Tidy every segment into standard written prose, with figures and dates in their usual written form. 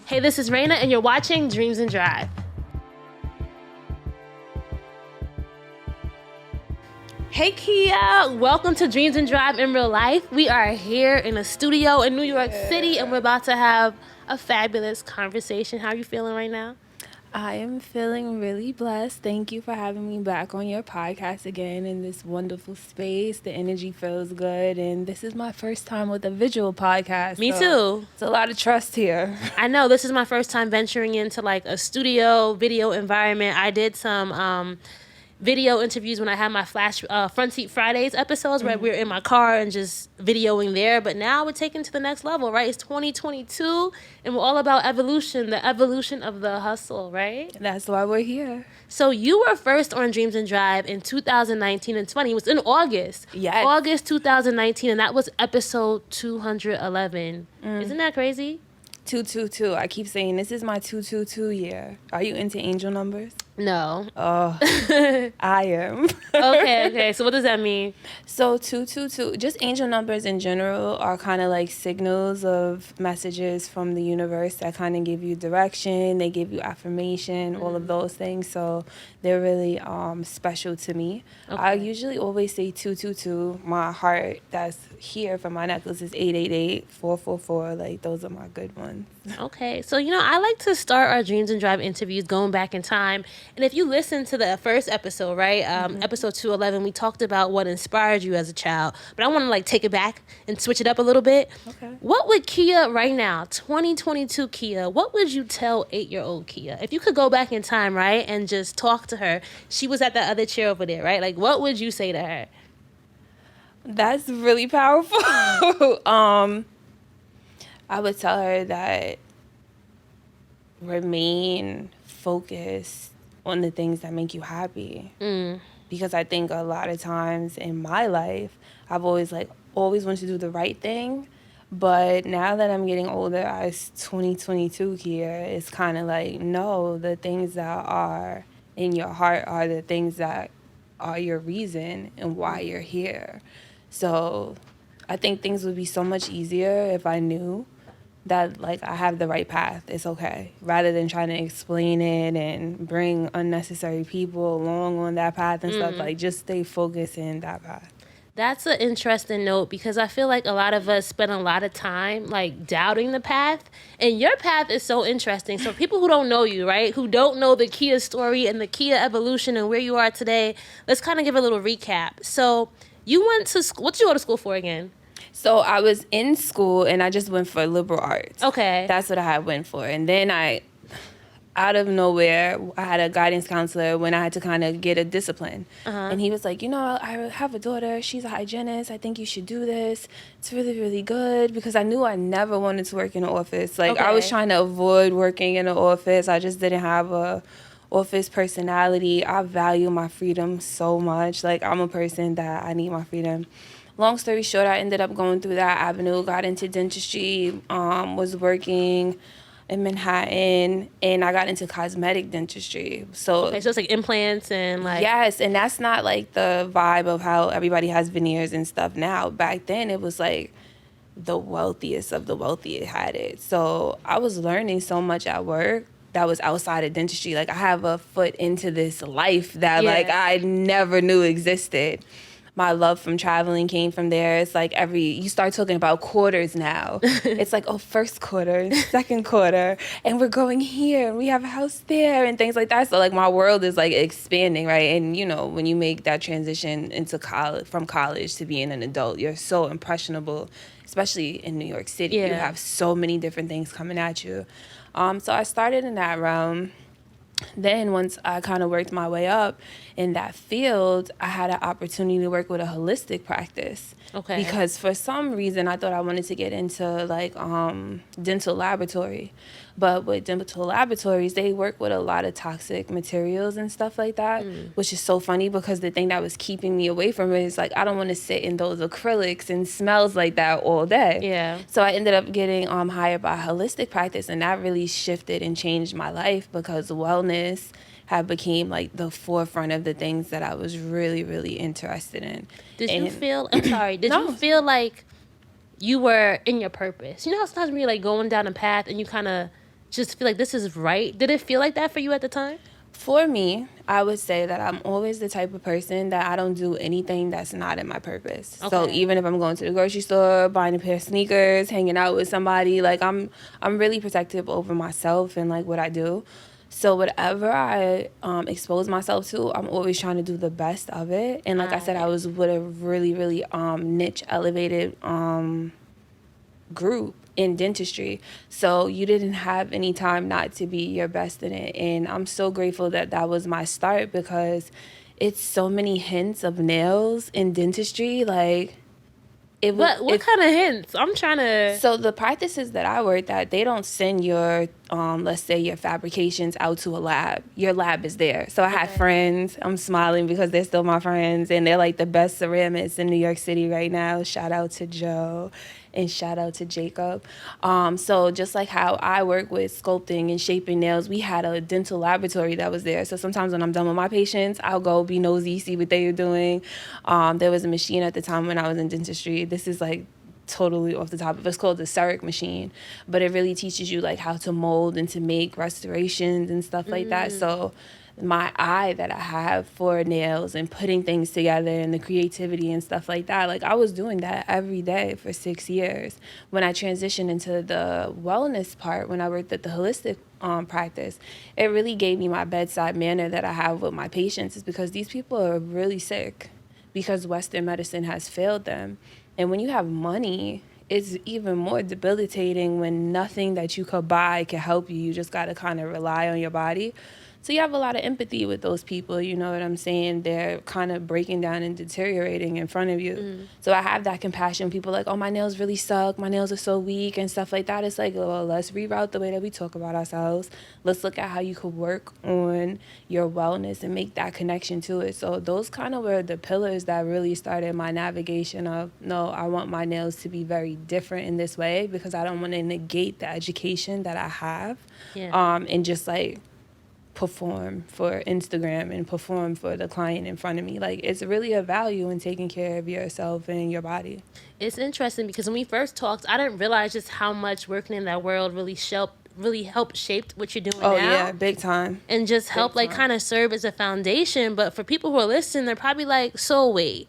Hey, this is RANA, and you're watching Dreams and Drive. Hey, Kia. Welcome to Dreams and Drive in real life. We are here in a studio in New York City, and we're about to have a fabulous conversation. How are you feeling right now? I am feeling really blessed. Thank you for having me back on your podcast again in this wonderful space. The energy feels good, and this is my first time with a visual podcast. Me too. It's a lot of trust here. I know. This is my first time venturing into like a studio video environment. I did some video interviews when I had my Front Seat Fridays episodes where we were in my car and just videoing there. But now we're taking to the next level, right? It's 2022 and we're all about evolution, the evolution of the hustle, right? That's why we're here. So you were first on Dreams and Drive in 2019 and 20. It was in August. Yes. August 2019, and that was episode 211. Isn't that crazy? 222. I keep saying this is my 222 year. Are you into angel numbers? No. Oh, I am. Okay. So what does that mean? So 222, just angel numbers in general are kind of like signals of messages from the universe that kind of give you direction, they give you affirmation, all of those things. So they're really special to me. Okay. I usually always say 222. My heart that's here for my necklace is 888, 444. Like those are my good ones. Okay, so I like to start our Dreams and Drive interviews going back in time. And if you listen to the first episode, right, episode 211, we talked about what inspired you as a child. But I want to take it back and switch it up a little bit. Okay. What would Kia right now, 2022 Kia, what would you tell 8-year-old Kia? If you could go back in time, right, and just talk to her. She was at that other chair over there, right? Like, what would you say to her? That's really powerful. I would tell her that remain focused on the things that make you happy. Because I think a lot of times in my life, I've always wanted to do the right thing. But now that I'm getting older, as 2022 here, it's kind of like, no, the things that are in your heart are the things that are your reason and why you're here. So I think things would be so much easier if I knew that I have the right path. It's okay. Rather than trying to explain it and bring unnecessary people along on that path and stuff, just stay focused in that path. That's an interesting note because I feel like a lot of us spend a lot of time doubting the path, and your path is so interesting. So people who don't know you, right, who don't know the Kia story and the Kia evolution and where you are today, let's kind of give a little recap. So you went to school. What did you go to school for again? So I was in school and I just went for liberal arts. Okay. That's what I had went for. And then out of nowhere, I had a guidance counselor when I had to kind of get a discipline. And he was like, I have a daughter. She's a hygienist. I think you should do this. It's really, really good. Because I knew I never wanted to work in an office. I was trying to avoid working in an office. I just didn't have a office personality. I value my freedom so much. I'm a person that I need my freedom. Long story short, I ended up going through that avenue, got into dentistry, was working in Manhattan, and I got into cosmetic dentistry. So it's implants and Yes, and that's not the vibe of how everybody has veneers and stuff now. Back then, it was the wealthiest of the wealthy had it. So I was learning so much at work that was outside of dentistry. I have a foot into this life that I never knew existed. My love from traveling came from there. It's you start talking about quarters now. It's first quarter, second quarter, and we're going here, and we have a house there, and things like that. So my world is expanding, right? And when you make that transition into college, from college to being an adult, you're so impressionable, especially in New York City. Yeah. You have so many different things coming at you. So I started in that realm. Then once I kind of worked my way up in that field, I had an opportunity to work with a holistic practice. Okay. Because for some reason I thought I wanted to get into dental laboratory. But with dental laboratories, they work with a lot of toxic materials and stuff like that, which is so funny because the thing that was keeping me away from it is I don't want to sit in those acrylics and smells like that all day. Yeah. So I ended up getting hired by a holistic practice, and that really shifted and changed my life because wellness had became the forefront of the things that I was really, really interested in. Did you feel you were in your purpose? You know how sometimes when you're going down a path and you kind of just feel like this is right? Did it feel like that for you at the time? For me, I would say that I'm always the type of person that I don't do anything that's not in my purpose. Okay. So even if I'm going to the grocery store, buying a pair of sneakers, hanging out with somebody, like I'm really protective over myself and like what I do. So whatever I expose myself to, I'm always trying to do the best of it. And like I said, I was with a really, really niche elevated group in dentistry, so you didn't have any time not to be your best in it. And I'm so grateful that that was my start, because it's so many hints of nails in dentistry. Like what kind of hints? I'm trying to. So the practices that I worked at, they don't send your let's say your fabrications out to a lab. Your lab is there. So I have friends. I'm smiling because they're still my friends, and they're like the best ceramists in New York City right now. Shout out to Joe and shout out to Jacob. So just like how I work with sculpting and shaping nails, we had a dental laboratory that was there. So sometimes when I'm done with my patients, I'll go be nosy, see what they are doing. There was a machine at the time when I was in dentistry. This is like totally off the top of it. It's called the CEREC machine, but it really teaches you like how to mold and to make restorations and stuff like that. So my eye that I have for nails and putting things together and the creativity and stuff like that, like I was doing that every day for 6 years. When I transitioned into the wellness part, when I worked at the holistic practice, it really gave me my bedside manner that I have with my patients, is because these people are really sick because Western medicine has failed them. And when you have money, it's even more debilitating when nothing that you could buy can help you. You just got to kind of rely on your body. So you have a lot of empathy with those people, you know what I'm saying? They're kind of breaking down and deteriorating in front of you. So I have that compassion. People are like, oh, my nails really suck. My nails are so weak and stuff like that. It's like, well, let's reroute the way that we talk about ourselves. Let's look at how you could work on your wellness and make that connection to it. So those kind of were the pillars that really started my navigation of, no, I want my nails to be very different in this way, because I don't want to negate the education that I have. And just like perform for Instagram and perform for the client in front of me. Like, it's really a value in taking care of yourself and your body. It's interesting because when we first talked, I didn't realize just how much working in that world really helped shape what you're doing now. Oh yeah, big time. And just help like kind of serve as a foundation. But for people who are listening, they're probably like, so wait,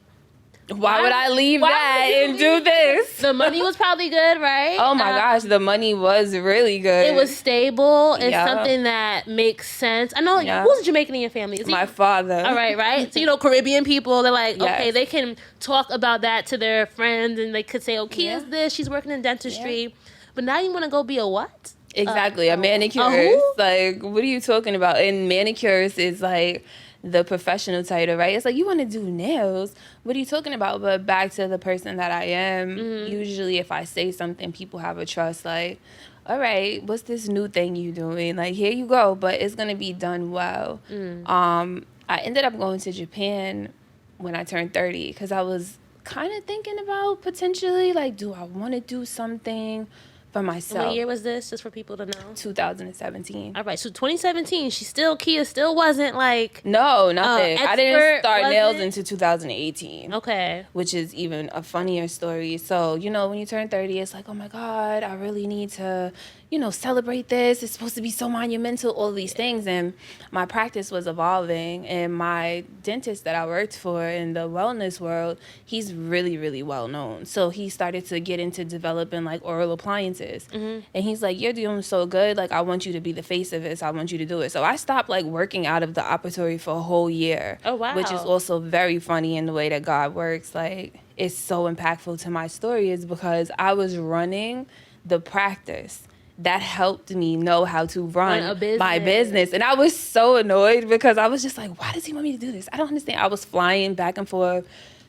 why would I leave that and do this? The money was probably good, right? Oh my gosh, the money was really good. It was stable. It's something that makes sense. I know, who's Jamaican in your family? Is my father. All right. So, you know, Caribbean people, they're like, okay, they can talk about that to their friends, and they could say, oh, Kia's this, she's working in dentistry. But now you want to go be a what? Exactly, a manicurist. Like, what are you talking about? And manicurist is like the professional title, right? It's like, you want to do nails, what are you talking about? But back to the person that I am, usually if I say something, people have a trust, like, all right, what's this new thing you doing? Like, here you go, but it's going to be done well. I ended up going to Japan when I turned 30, because I was kind of thinking about potentially, like, do I want to do something for myself? And what year was this, just for people to know? 2017. All right, so 2017, Kia still wasn't like... No, nothing. I didn't start nails until 2018. Okay. Which is even a funnier story. So, you know, when you turn 30, it's like, oh my God, I really need to, you know, celebrate this. It's supposed to be so monumental, all these things. And my practice was evolving. And my dentist that I worked for in the wellness world, he's really, really well known. So he started to get into developing like oral appliances. And he's like, you're doing so good. Like, I want you to be the face of this. I want you to do it. So I stopped like working out of the operatory for a whole year. Oh, wow. Which is also very funny in the way that God works. Like, it's so impactful to my story, is because I was running the practice that helped me know how to run my business. And I was so annoyed because I was just like, why does he want me to do this? I don't understand. I was flying back and forth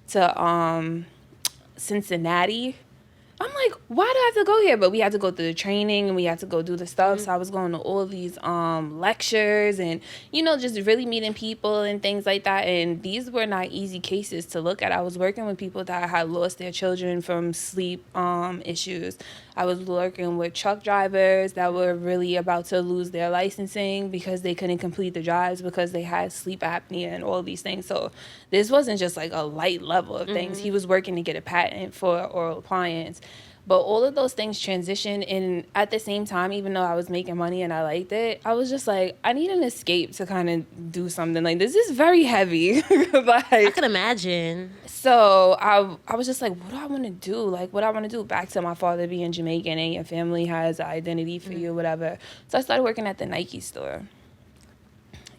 to Cincinnati. I'm like, why do I have to go here? But we had to go through the training and we had to go do the stuff. So I was going to all these lectures and, you know, just really meeting people and things like that. And these were not easy cases to look at. I was working with people that had lost their children from sleep issues. I was working with truck drivers that were really about to lose their licensing because they couldn't complete the drives because they had sleep apnea and all these things. So this wasn't just like a light level of things. He was working to get a patent for oral appliance. But all of those things transitioned, and at the same time, even though I was making money and I liked it, I was just like, I need an escape to kind of do something. Like, this is very heavy. Like, I can imagine. So I was just like, what do I want to do? Like, what I want to do? Back to my father being Jamaican and your family has an identity for you, whatever. So I started working at the Nike store.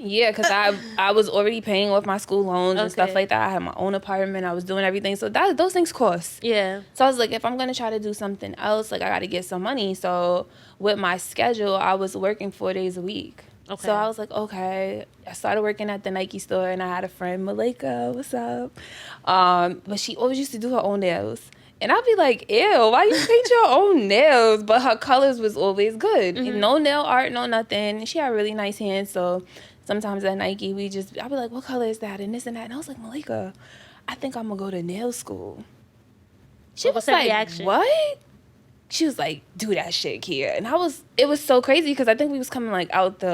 Yeah, because I was already paying off my school loans and stuff like that. I had my own apartment. I was doing everything. So those things cost. Yeah. So I was like, if I'm going to try to do something else, like, I got to get some money. So with my schedule, I was working 4 days a week. Okay. So I was like, okay. I started working at the Nike store, and I had a friend, Malika, what's up? But she always used to do her own nails. And I'd be like, ew, why you paint your own nails? But her colors was always good. Mm-hmm. No nail art, no nothing. She had really nice hands, so sometimes at Nike, I'd be like, what color is that? And this and that. And I was like, Malika, I think I'm going to go to nail school. She was like, what? She was like, do that shit, Kia. And it was so crazy because I think we was coming like out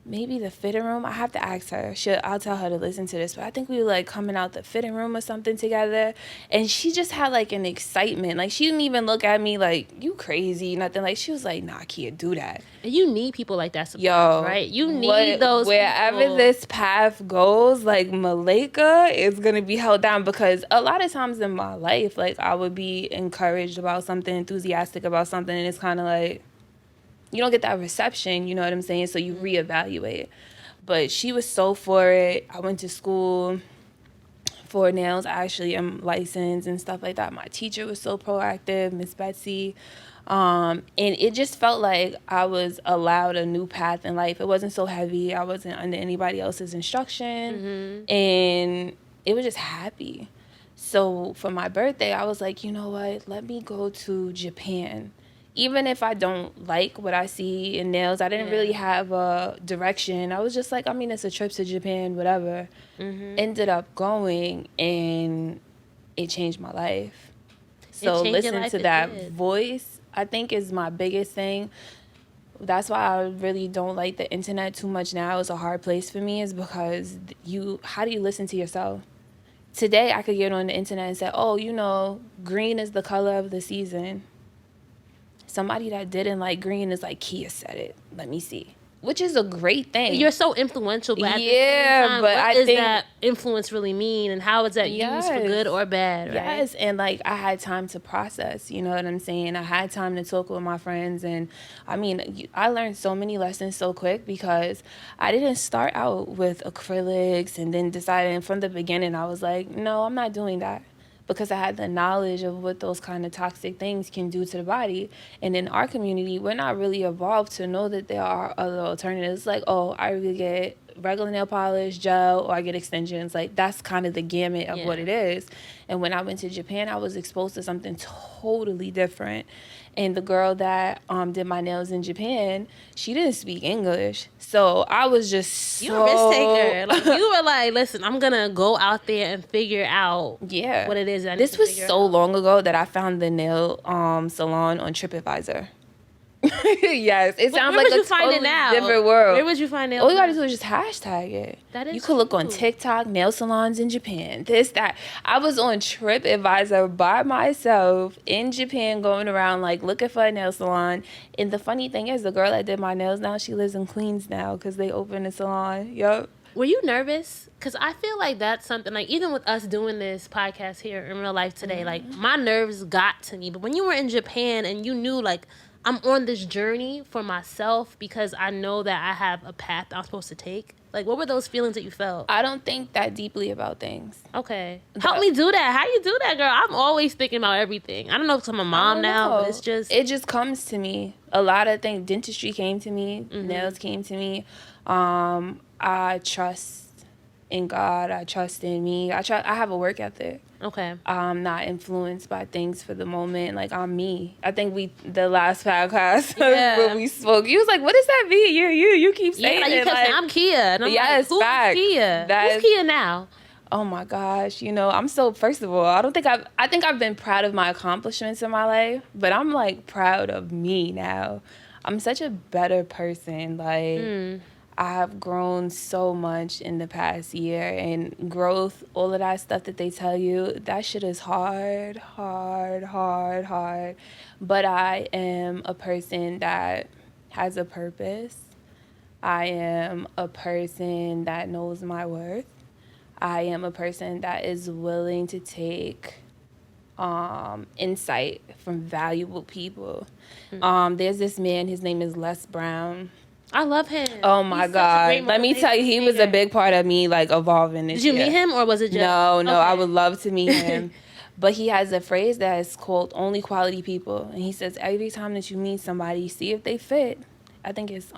maybe the fitting room. I have to ask her. I'll tell her to listen to this. But I think we were like coming out the fitting room or something together. And she just had like an excitement. Like, she didn't even look at me like, you crazy, nothing. Like, she was like, nah, Kia, do that. And you need people like that support, right? You need those wherever people. This path goes, like, Malika is going to be held down, because a lot of times in my life, like, I would be encouraged about something, enthusiastic about something, and it's kind of like, you don't get that reception, you know what I'm saying? So you reevaluate. But she was so for it. I went to school for nails. I actually am licensed and stuff like that. My teacher was so proactive, Miss Betsy. And it just felt like I was allowed a new path in life. It wasn't so heavy. I wasn't under anybody else's instruction. Mm-hmm. And it was just happy. So for my birthday, I was like, you know what? Let me go to Japan. Even if I don't like what I see in nails, I didn't really have a direction. I was just like, I mean, it's a trip to Japan, whatever. Mm-hmm. Ended up going, and it changed my life. So listen to that voice, I think, is my biggest thing. That's why I really don't like the internet too much now. It's a hard place for me, is because how do you listen to yourself? Today, I could get on the internet and say, oh, you know, green is the color of the season. Somebody that didn't like green is like, Kia said it. Let me see. Which is a great thing. You're so influential, but at the same time, what does that influence really mean, and how is that used for good or bad, right? Yes, and like, I had time to process, you know what I'm saying? I had time to talk with my friends, and I mean, I learned so many lessons so quick, because I didn't start out with acrylics and then decided from the beginning, I was like, no, I'm not doing that. Because I had the knowledge of what those kind of toxic things can do to the body. And in our community, we're not really evolved to know that there are other alternatives. Like, oh, I really get regular nail polish, gel, or I get extensions. Like, that's kind of the gamut of what it is. And when I went to Japan, I was exposed to something totally different. And the girl that did my nails in Japan, she didn't speak English. So I was just You're a risk taker. Like, you were like, listen, I'm going to go out there and figure out what it is I need This to was figure so out. long ago that I found the nail salon on TripAdvisor. Yes, it sounds like a totally different world. Where would you find nails? All you gotta do is just hashtag it. That is you could look on TikTok, nail salons in Japan, this, that. I was on TripAdvisor by myself in Japan, going around like looking for a nail salon. And the funny thing is, the girl that did my nails now, she lives in Queens now because they opened a salon. Yup. Were you nervous? Because I feel like that's something, like, even with us doing this podcast here in real life today, like, my nerves got to me. But when you were in Japan and you knew, like, I'm on this journey for myself because I know that I have a path I'm supposed to take, like, what were those feelings that you felt? I don't think that deeply about things. Okay. Help me do that. How you do that, girl? I'm always thinking about everything. I don't know if it's my mom now, but it just comes to me. A lot of things. Dentistry came to me. Mm-hmm. Nails came to me. I trust in God. I trust in me. I have a work ethic. Okay. I'm not influenced by things for the moment. Like, I'm me. I think the last podcast when we spoke, you was like, what does that mean? You keep saying it. You kept saying, I'm Kia. And I'm yes, like, who's Kia? Who's Kia now? Oh my gosh. You know, first of all, I think I've been proud of my accomplishments in my life, but I'm like proud of me now. I'm such a better person. Like, I have grown so much in the past year, and growth, all of that stuff that they tell you, that shit is hard, hard, hard, hard. But I am a person that has a purpose. I am a person that knows my worth. I am a person that is willing to take insight from valuable people. There's this man, his name is Les Brown. I love him. Oh my God. Let me tell you, he was a big part of me like evolving this year. Did you meet him, or was it just... No, okay. I would love to meet him. But he has a phrase that is called only quality people. And he says every time that you meet somebody, see if they fit. I think it's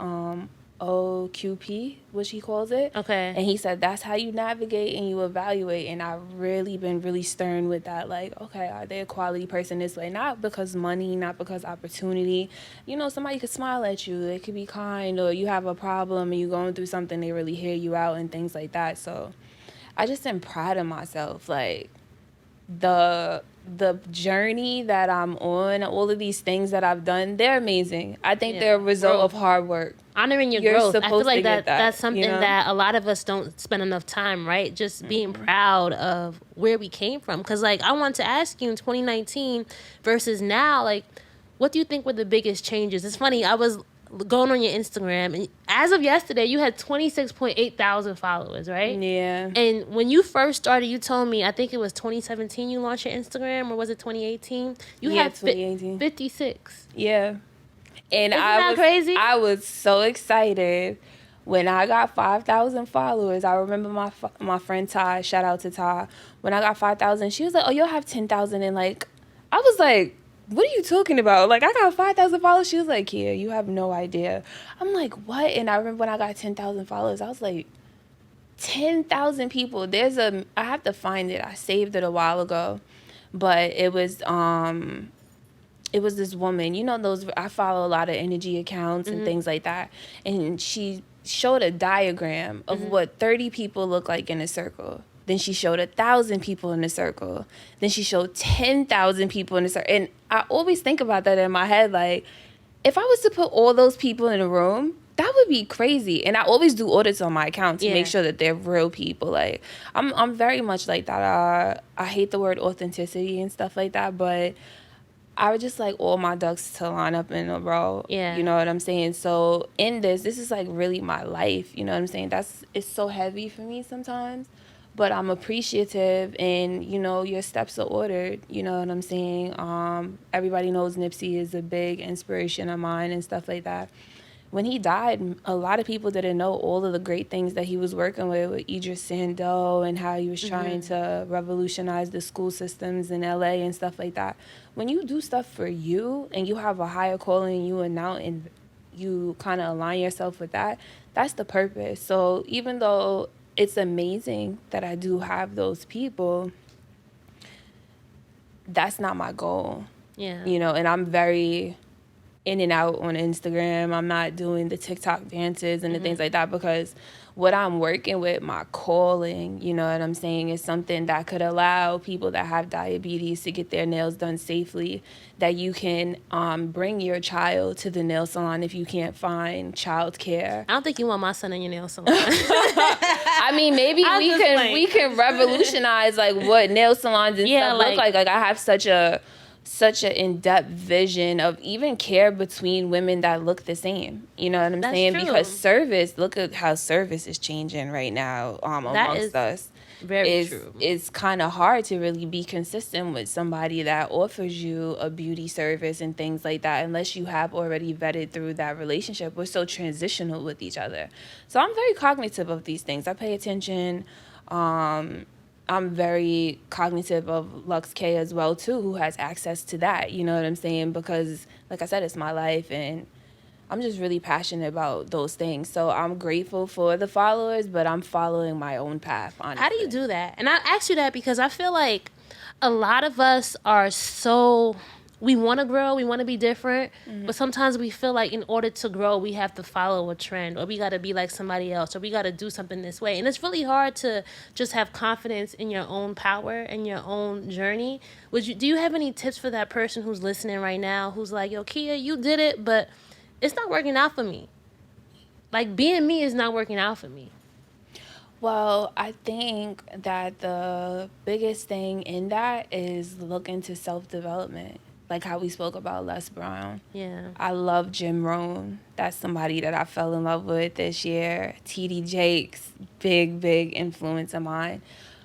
OQP, which he calls it. Okay. And he said that's how you navigate and you evaluate. And I've really been really stern with that. Like, okay, are they a quality person this way? Not because money, not because opportunity. You know, somebody could smile at you. They could be kind, or you have a problem and you're going through something, they really hear you out and things like that. So I just am proud of myself. Like, the journey that I'm on, all of these things that I've done, they're amazing. I think they're a result of hard work. Honoring your growth. I feel like that's something that a lot of us don't spend enough time, right? Just being proud of where we came from. Because, like, I want to ask you, in 2019 versus now, like, what do you think were the biggest changes? It's funny, I was going on your Instagram, and as of yesterday, you had 26.8 thousand followers, right? Yeah. And when you first started, you told me, I think it was 2017 you launched your Instagram, or was it 2018? You had 2018. 56. Yeah. And Isn't that crazy? I was so excited when I got 5,000 followers. I remember my friend Ty, shout out to Ty. When I got 5,000, she was like, "Oh, you'll have 10,000." And like, I was like, "What are you talking about? Like, I got 5,000 followers." She was like, "Yeah, you have no idea." I'm like, "What?" And I remember when I got 10,000 followers, I was like, 10,000 people. I have to find it. I saved it a while ago, but it was this woman. You know, I follow a lot of energy accounts and things like that, and she showed a diagram of what 30 people look like in a circle. Then she showed 1,000 people in a circle. Then she showed 10,000 people in a circle. And I always think about that in my head, like, if I was to put all those people in a room, that would be crazy. And I always do audits on my account to make sure that they're real people. Like, I'm very much like that. I hate the word authenticity and stuff like that, but I would just like all my ducks to line up in a row. Yeah. You know what I'm saying? So in this is like really my life. You know what I'm saying? It's so heavy for me sometimes. But I'm appreciative, and, you know, your steps are ordered. You know what I'm saying? Everybody knows Nipsey is a big inspiration of mine and stuff like that. When he died, a lot of people didn't know all of the great things that he was working with Idris Sandel, and how he was trying to revolutionize the school systems in LA and stuff like that. When you do stuff for you and you have a higher calling, and you kind of align yourself with that, that's the purpose. So even though it's amazing that I do have those people, that's not my goal. Yeah. You know, and I'm very in and out on Instagram. I'm not doing the TikTok dances and the things like that, because what I'm working with, my calling, you know what I'm saying, is something that could allow people that have diabetes to get their nails done safely, that you can bring your child to the nail salon if you can't find childcare. I don't think you want my son in your nail salon. I mean, maybe we can revolutionize like what nail salons and stuff look like. Like, I have such a in-depth vision of even care between women that look the same. You know what I'm saying? True. Because look at how service is changing right now amongst us. Very true. It's kind of hard to really be consistent with somebody that offers you a beauty service and things like that, unless you have already vetted through that relationship. We're so transitional with each other. So I'm very cognitive of these things. I pay attention. I'm very cognitive of LuxK as well, too, who has access to that. You know what I'm saying? Because, like I said, it's my life, and I'm just really passionate about those things. So I'm grateful for the followers, but I'm following my own path, honestly. How do you do that? And I ask you that because I feel like a lot of us are we want to grow, we want to be different, but sometimes we feel like in order to grow, we have to follow a trend, or we got to be like somebody else, or we got to do something this way. And it's really hard to just have confidence in your own power and your own journey. Do you have any tips for that person who's listening right now, who's like, "Yo, Kia, you did it, but it's not working out for me"? like being me is not working out for me. Well, I think that the biggest thing in that is look into self-development, like how we spoke about Les Brown. Yeah. I love Jim Rohn. That's somebody that I fell in love with this year. T.D. Jakes, big influence of mine.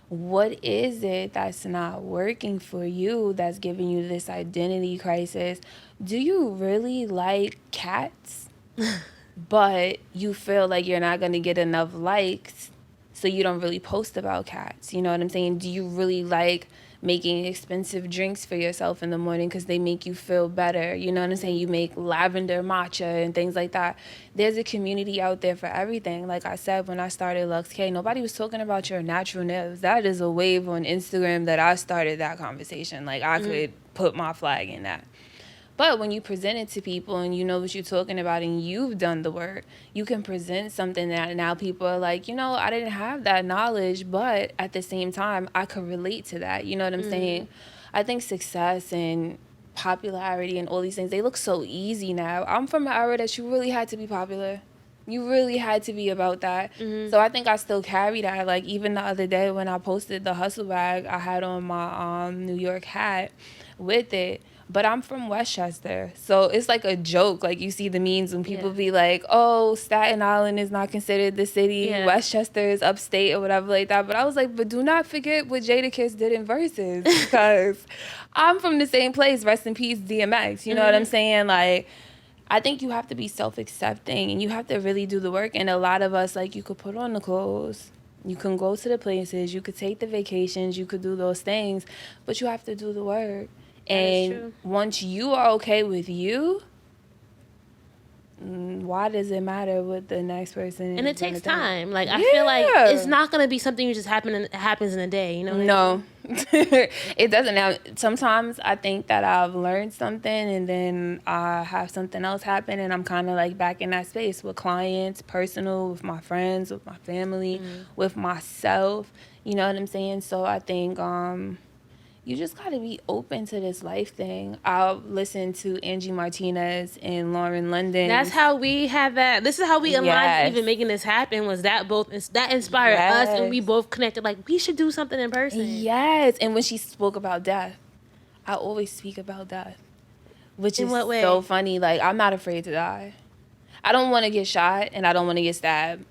What is it that's not working for you that's giving you this identity crisis? Do you really like cats, but you feel like you're not going to get enough likes, so you don't really post about cats? You know what I'm saying? Do you really like making expensive drinks for yourself in the morning because they make you feel better? You know what I'm saying? You make lavender matcha and things like that. There's a community out there for everything. Like I said, when I started LuxK, nobody was talking about your natural nails. That is a wave on Instagram that I started that conversation. Like I could put my flag in that. But when you present it to people and you know what you're talking about and you've done the work, you can present something that now people are like, you know, I didn't have that knowledge, but at the same time, I could relate to that. You know what I'm saying? I think success and popularity and all these things, they look so easy now. I'm from an era that you really had to be popular. You really had to be about that. So I think I still carry that. Like even the other day when I posted the hustle bag, I had on my New York hat with it. But I'm from Westchester, so it's like a joke. Like you see the memes when people be like, oh, Staten Island is not considered the city. Westchester is upstate or whatever like that. But I was like, but do not forget what Jadakiss did in Versus, because I'm from the same place. Rest in peace, DMX. You know what I'm saying? Like, I think you have to be self-accepting and you have to really do the work. And a lot of us, like, you could put on the clothes. You can go to the places. You could take the vacations. You could do those things. But you have to do the work. And once you are okay with you, why does it matter what the next person? And it takes time. Like I feel like it's not gonna be something you just happens in a day. You know? No, it doesn't. Now sometimes I think that I've learned something and then I have something else happen and I'm kind of like back in that space with clients, personal, with my friends, with my family, with myself. You know what I'm saying? So I think you just got to be open to this life thing. I'll listen to Angie Martinez and Lauren London. That's how we have that. This is how we aligned even making this happen, was that that inspired us and we both connected. Like, we should do something in person. Yes. And when she spoke about death, I always speak about death, which is so funny. Like, I'm not afraid to die. I don't want to get shot and I don't want to get stabbed.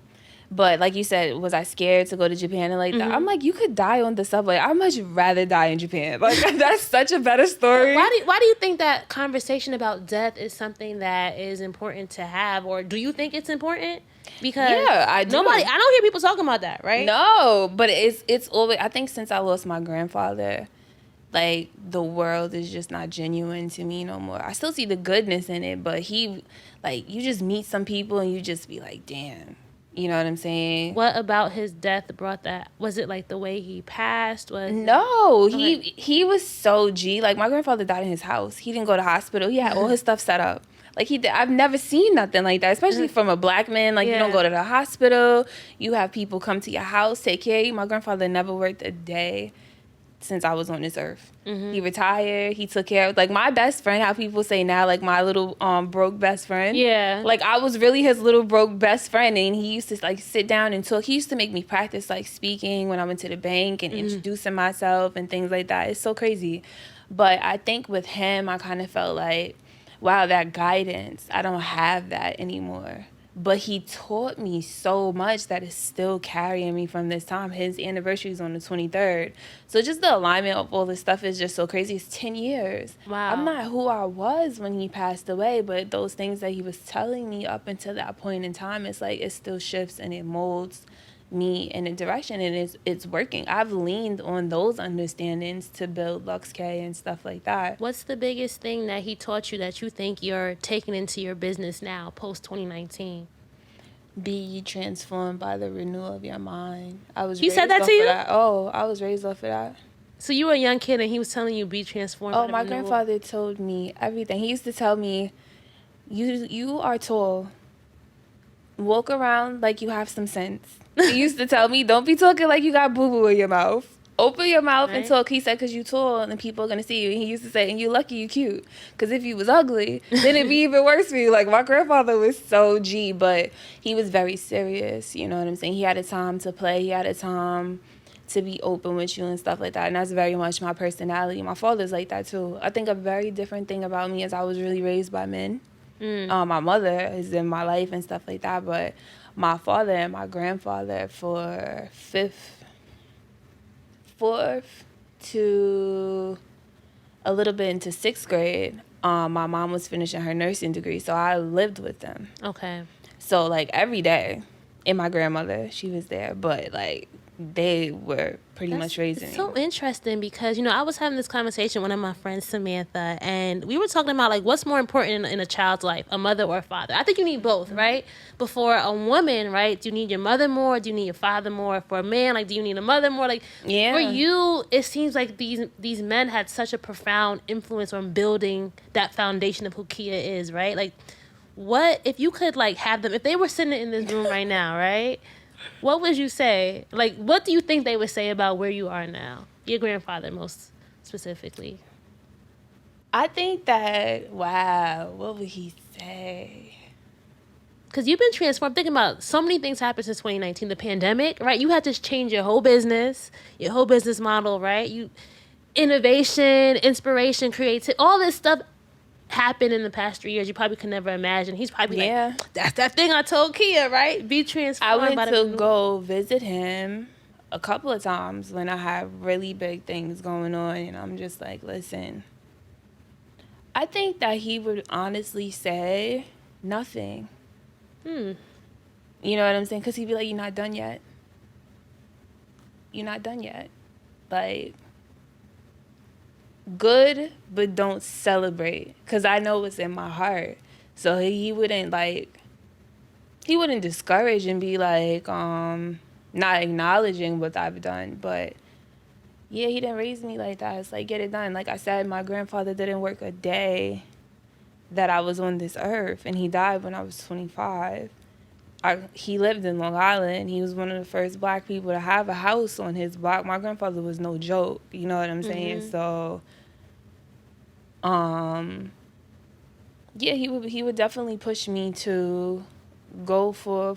But like you said, was I scared to go to Japan and like that? I'm like, you could die on the subway. I'd much rather die in Japan. Like that's such a better story. Why do you think that conversation about death is something that is important to have, or do you think it's important? Because I do. I don't hear people talking about that, right? No, but it's always. I think since I lost my grandfather, like the world is just not genuine to me no more. I still see the goodness in it, but you just meet some people and you just be like, damn. You know what I'm saying? What about his death brought that? Was it like the way he passed? No, he was so G. Like my grandfather died in his house. He didn't go to hospital. He had all his stuff set up. Like he did. I've never seen nothing like that, especially from a black man. Like you don't go to the hospital. You have people come to your house, take care of you. My grandfather never worked a day since I was on this earth. He retired. He took care of, like, my best friend, how people say now, like, my little broke best friend. Yeah. Like, I was really his little broke best friend, and he used to, like, sit down and talk. He used to make me practice, like, speaking when I went to the bank and introducing myself and things like that. It's so crazy. But I think with him, I kind of felt like, wow, that guidance, I don't have that anymore. But he taught me so much that is still carrying me from this time. His anniversary is on the 23rd. So just the alignment of all this stuff is just so crazy. It's 10 years. Wow. I'm not who I was when he passed away, but those things that he was telling me up until that point in time, it's like it still shifts and it molds me in a direction, and it's working. I've leaned on those understandings to build LuxK and stuff like that. What's the biggest thing that he taught you that you think you're taking into your business now, post 2019? Be ye transformed by the renewal of your mind. He said that to you? Oh, I was raised off of that. So you were a young kid and he was telling you be transformed. Oh, my grandfather told me everything. He used to tell me, you are tall. Walk around like you have some sense. He used to tell me, don't be talking like you got boo-boo in your mouth. Open your mouth and Right. talk. He said, because you tall and people are going to see you. And he used to say, and you lucky you cute. Because if you was ugly, then it'd be even worse for you. Like, my grandfather was so G, but he was very serious. You know what I'm saying? He had a time to play. He had a time to be open with you and stuff like that. And that's very much my personality. My father's like that, too. I think a very different thing about me is I was really raised by men. My mother is in my life and stuff like that. But my father and my grandfather for fourth to a little bit into sixth grade, my mom was finishing her nursing degree, so I lived with them. Okay. So, like, every day, and my grandmother, she was there, but, like, they were pretty much raising me. It's so interesting because, you know, I was having this conversation with one of my friends, Samantha, and we were talking about, like, what's more important in a child's life, a mother or a father? I think you need both, right? But for a woman, right, do you need your mother more? Do you need your father more? For a man, like, do you need a mother more? Like, Yeah. for you, it seems like these men had such a profound influence on building that foundation of who Kia is, right? Like, what, if you could, like, have them, if they were sitting in this room right now, right? What would you say? Like, what do you think they would say about where you are now? Your grandfather, most specifically. I think that, wow, what would he say? Because you've been transformed. Thinking about so many things happened since 2019. The pandemic, right? You had to change your whole business model, right? Innovation, inspiration, creativity, all this stuff happened in the past 3 years you probably could never imagine. He's probably like, that's that thing I told Kia, right? Be transformed. I went to go visit him a couple of times when I have really big things going on, and I'm just like, listen, I think that he would honestly say nothing. You know what I'm saying? Because he'd be like, you're not done yet. You're not done yet. Like, good, but don't celebrate, because I know what's in my heart. So he wouldn't discourage and be like not acknowledging what I've done. But yeah, he didn't raise me like that. It's like, get it done. Like I said, my grandfather didn't work a day that I was on this earth, and he died when I was 25. He lived in Long Island. He was one of the first black people to have a house on his block. My grandfather was no joke. You know what I'm saying? So, yeah, he would definitely push me to go for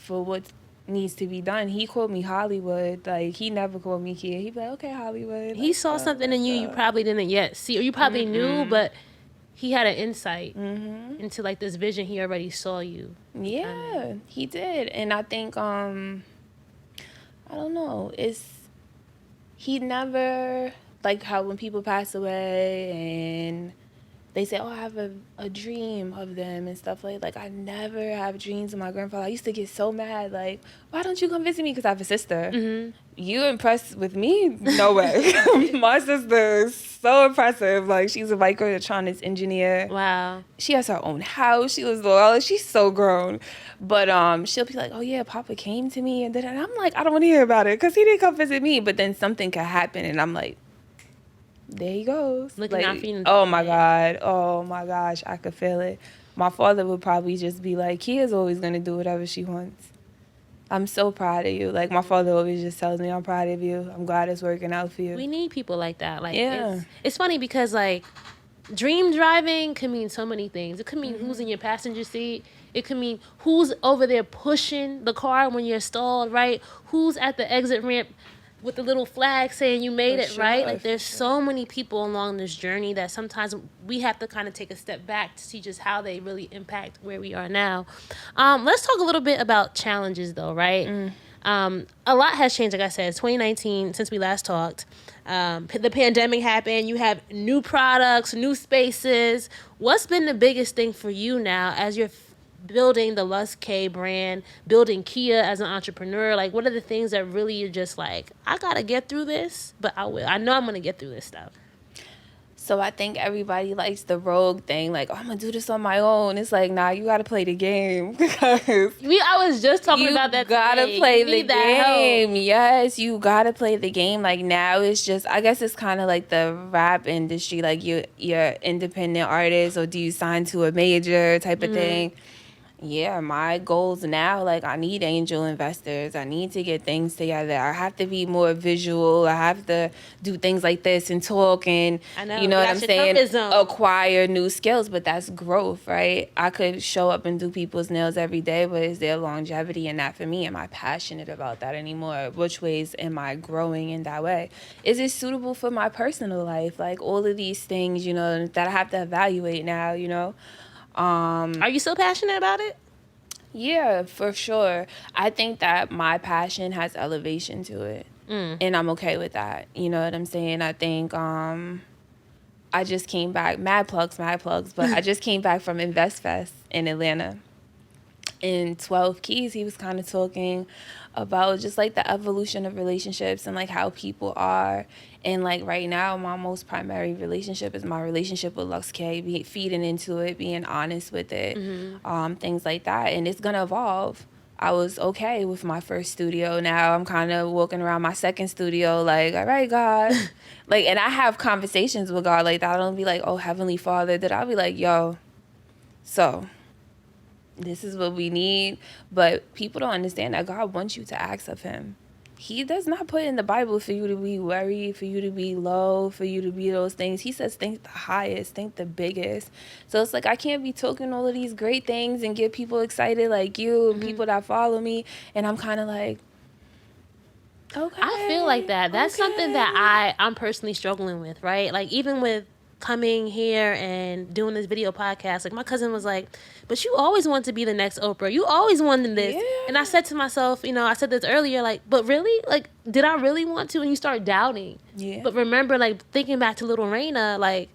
what needs to be done. He called me Hollywood. Like, he never called me Kia. He'd be like, okay, Hollywood. He saw something in you probably didn't yet see, or you probably knew, but he had an insight into, like, this vision he already saw you. Yeah, he did. And I think, I don't know, he never, like how when people pass away and they say, oh, I have a dream of them and stuff like I never have dreams of my grandfather. I used to get so mad, like, why don't you come visit me? Because I have a sister. You impressed with me? No way. My sister is so impressive. Like, she's a microelectronics engineer. Wow. She has her own house. She was loyal. She's so grown. But she'll be like, oh, yeah, Papa came to me. And I'm like, I don't want to hear about it because he didn't come visit me. But then something could happen, and I'm like, there he goes. Looking out for you. Oh, my God. Oh, my gosh. I could feel it. My father would probably just be like, Kia's always going to do whatever she wants. I'm so proud of you. Like, my father always just tells me, I'm proud of you. I'm glad it's working out for you. We need people like that. Like, yeah. It's funny because, like, dream driving can mean so many things. It could mean who's in your passenger seat. It could mean who's over there pushing the car when you're stalled, right? Who's at the exit ramp with the little flag saying you made it, right? Like, there's so many people along this journey that sometimes we have to kind of take a step back to see just how they really impact where we are now. Let's talk a little bit about challenges, though, right? A lot has changed, like I said. It's 2019 since we last talked. The pandemic happened. You have new products, new spaces. What's been the biggest thing for you now as you're building the LuxK brand, building Kia as an entrepreneur? Like, what are the things that really you're just like, I gotta get through this, but I will. I know I'm gonna get through this stuff. So I think everybody likes the rogue thing, like, oh, I'm gonna do this on my own. It's like, nah, you gotta play the game. Because I was just talking about that. You gotta today. play the game. Yes, you gotta play the game. Like, now it's just, I guess it's kind of like the rap industry. Like, you're independent artist, or do you sign to a major type of thing? Yeah, my goals now, like, I need angel investors. I need to get things together. I have to be more visual. I have to do things like this and talk and, I know. you know what I'm saying? Comfort zone. Acquire new skills, but that's growth, right? I could show up and do people's nails every day, but is there longevity in that for me? Am I passionate about that anymore? Which ways am I growing in that way? Is it suitable for my personal life? Like, all of these things, you know, that I have to evaluate now, you know? Are you still passionate about it? Yeah, for sure. I think that my passion has elevation to it. And I'm okay with that. You know what I'm saying? I think I just came back, mad plugs, but I just came back from Invest Fest in Atlanta. In 12 Keys, he was kind of talking about just like the evolution of relationships and like how people are. And like right now, my most primary relationship is my relationship with LuxK, feeding into it, being honest with it, things like that. And it's going to evolve. I was okay with my first studio. Now I'm kind of walking around my second studio like, all right, God. Like, and I have conversations with God like that. I don't be like, oh, Heavenly Father. That I'll be like, yo, so this is what we need. But people don't understand that God wants you to ask of him. He does not put in the Bible for you to be worried, for you to be low, for you to be those things. He says think the highest, think the biggest. So it's like I can't be talking all of these great things and get people excited like you and people that follow me. And I'm kind of like, okay. I feel like that. That's something that I'm personally struggling with, right? Like even with coming here and doing this video podcast, like my cousin was like, but you always want to be the next Oprah. You always wanted this. Yeah. And I said to myself, you know, I said this earlier, like, but really? Like, did I really want to? And you start doubting. Yeah. But remember, like, thinking back to Little RANA, like,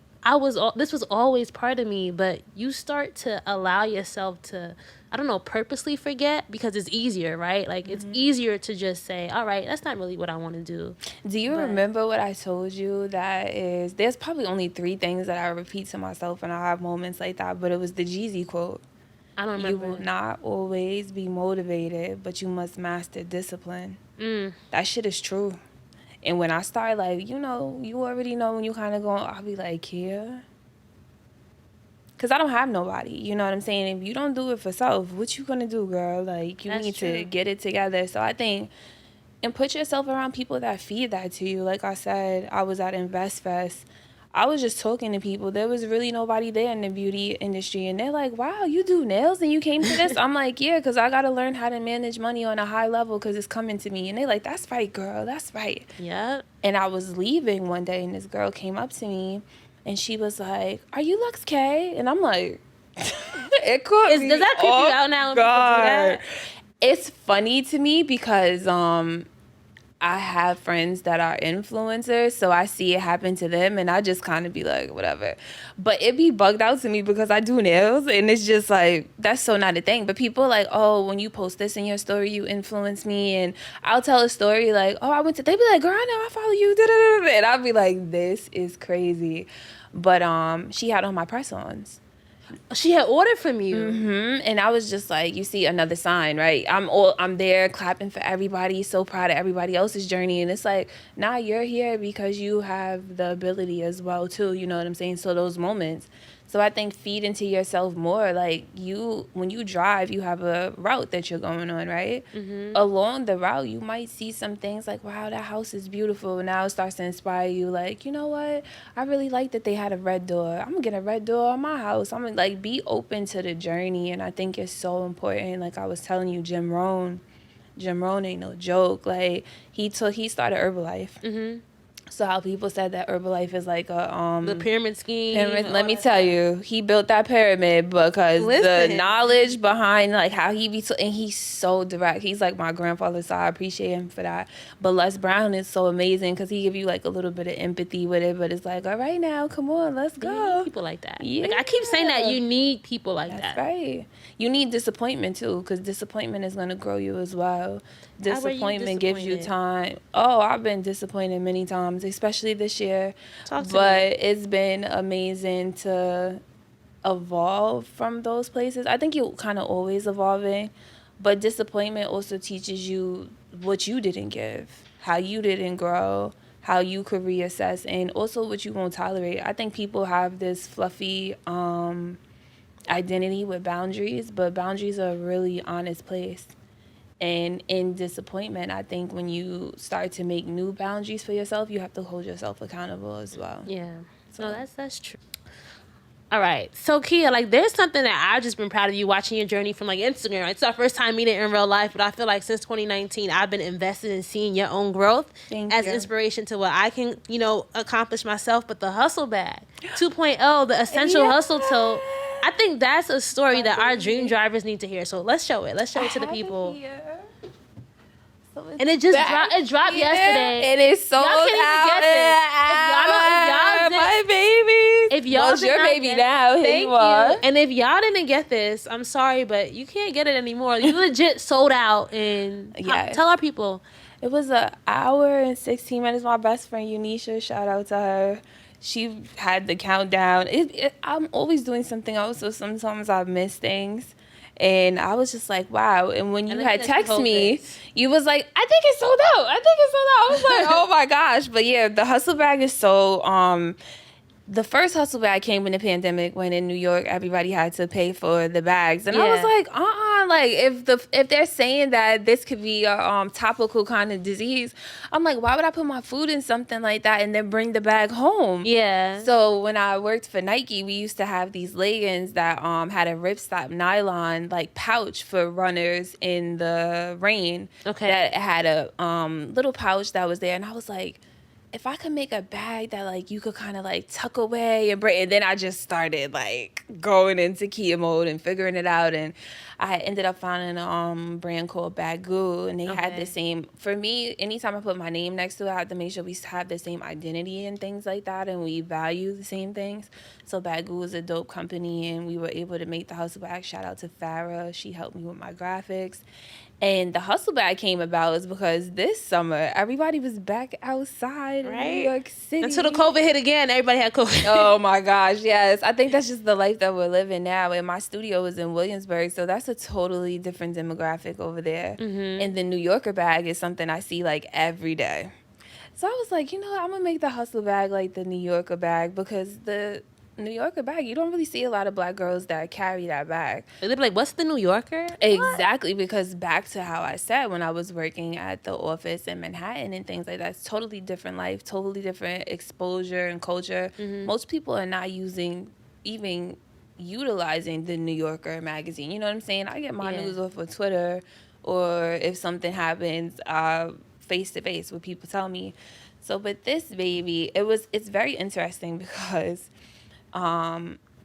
this was always part of me, but you start to allow yourself to, I don't know, purposely forget because it's easier, right? Like, it's easier to just say, all right, that's not really what I want to do. Do you remember what I told you? There's probably only 3 things that I repeat to myself when I have moments like that, but it was the Jeezy quote. I don't remember. You will not always be motivated, but you must master discipline. That shit is true. And when I start, like, you know, you already know when you kind of going, I'll be like, yeah. Because I don't have nobody, you know what I'm saying? If you don't do it for self, what you going to do, girl? Like, you need to get it together. So I think, and put yourself around people that feed that to you. Like I said, I was at Invest Fest. I was just talking to people. There was really nobody there in the beauty industry. And they're like, wow, you do nails and you came to this? I'm like, yeah, because I got to learn how to manage money on a high level because it's coming to me. And they're like, that's right, girl. That's right. Yeah. And I was leaving one day and this girl came up to me and she was like, are you LuxK? And I'm like, it caught me. Does that creep you out now when people do that? It's funny to me because I have friends that are influencers, so I see it happen to them, and I just kind of be like, whatever. But it be bugged out to me because I do nails, and it's just like, that's so not a thing. But people like, oh, when you post this in your story, you influence me, and I'll tell a story like, oh, they be like, girl, I know, I follow you, da-da-da-da. And I'll be like, this is crazy. But she had on my press-ons. She had ordered from you. And I was just like, you see, another sign, right? I'm there clapping for everybody, so proud of everybody else's journey. And it's like, nah, you're here because you have the ability as well, too. You know what I'm saying? So those moments. So I think feed into yourself more. Like when you drive, you have a route that you're going on, right? Along the route, you might see some things like, wow, that house is beautiful. And now it starts to inspire you. Like, you know what? I really like that they had a red door. I'm going to get a red door on my house. I'm going to like be open to the journey. And I think it's so important. Like I was telling you, Jim Rohn ain't no joke. Like he started Herbalife. So how people said that Herbalife is like the pyramid scheme. Let me tell you, he built that pyramid because the knowledge behind like how he be and he's so direct. He's like my grandfather, so I appreciate him for that. But Les Brown is so amazing because he give you like a little bit of empathy with it. But it's like, all right now, come on, let's go. You need people like that. Yeah. Like I keep saying that you need people like that. That's right. You need disappointment too, because disappointment is gonna grow you as well. Disappointment gives you time. Oh, I've been disappointed many times, especially this year. But it's been amazing to evolve from those places. I think you're kind of always evolving, but disappointment also teaches you what you didn't give, how you didn't grow, how you could reassess, and also what you won't tolerate. I think people have this fluffy identity with boundaries, but boundaries are a really honest place. And in disappointment, I think when you start to make new boundaries for yourself, you have to hold yourself accountable as well. Yeah. So that's true. All right. So Kia, like there's something that I've just been proud of you watching your journey from like Instagram. It's our first time meeting in real life, but I feel like since 2019, I've been invested in seeing your own growth as inspiration to what I can, accomplish myself. But the hustle bag 2.0, the essential hustle tote, I think that's a story that our dream drivers need to hear. So let's show it. Let's show it to the people. So and it just dropped yesterday. It is sold y'all can't out. Even get this. My baby. If y'all your baby now. Thank you. And if y'all didn't get this, I'm sorry, but you can't get it anymore. You legit sold out. And tell our people. It was an hour and 16 minutes. My best friend Unisha, shout out to her. She had the countdown. I'm always doing something else, so sometimes I miss things. And I was just like, wow. And when you had texted me, you was like, I think it's sold out. I was like, oh my gosh. But yeah, the hustle bag is so, the first hustle bag came in the pandemic when in New York, everybody had to pay for the bags. And I was like, like if they're saying that this could be a topical kind of disease, I'm like, why would I put my food in something like that and then bring the bag home? Yeah. So when I worked for Nike, we used to have these leggings that had a ripstop nylon like pouch for runners in the rain. Okay. That had a little pouch that was there, and I was like, if I could make a bag that like you could kind of like tuck away and bring, and then I just started like going into Kia mode and figuring it out, and I ended up finding a brand called Bagoo, and they had the same. For me, anytime I put my name next to it, I have to make sure we have the same identity and things like that, and we value the same things. So Bagoo is a dope company, and we were able to make the hustle bag. Shout out to Farah, she helped me with my graphics. And the hustle bag came about is because this summer, everybody was back outside in New York City. Until the COVID hit again, everybody had COVID. Oh my gosh, yes. I think that's just the life that we're living now. And my studio is in Williamsburg, so that's a totally different demographic over there. Mm-hmm. And the New Yorker bag is something I see like every day. So I was like, I'm going to make the hustle bag like the New Yorker bag, because the New Yorker bag, you don't really see a lot of black girls that carry that bag. They'd be like, what's the New Yorker? Exactly, because back to how I said when I was working at the office in Manhattan and things like that, it's totally different life, totally different exposure and culture. Mm-hmm. Most people are not even utilizing the New Yorker magazine. You know what I'm saying? I get my news off of Twitter, or if something happens face to face, what people tell me. So, but this baby, it's very interesting because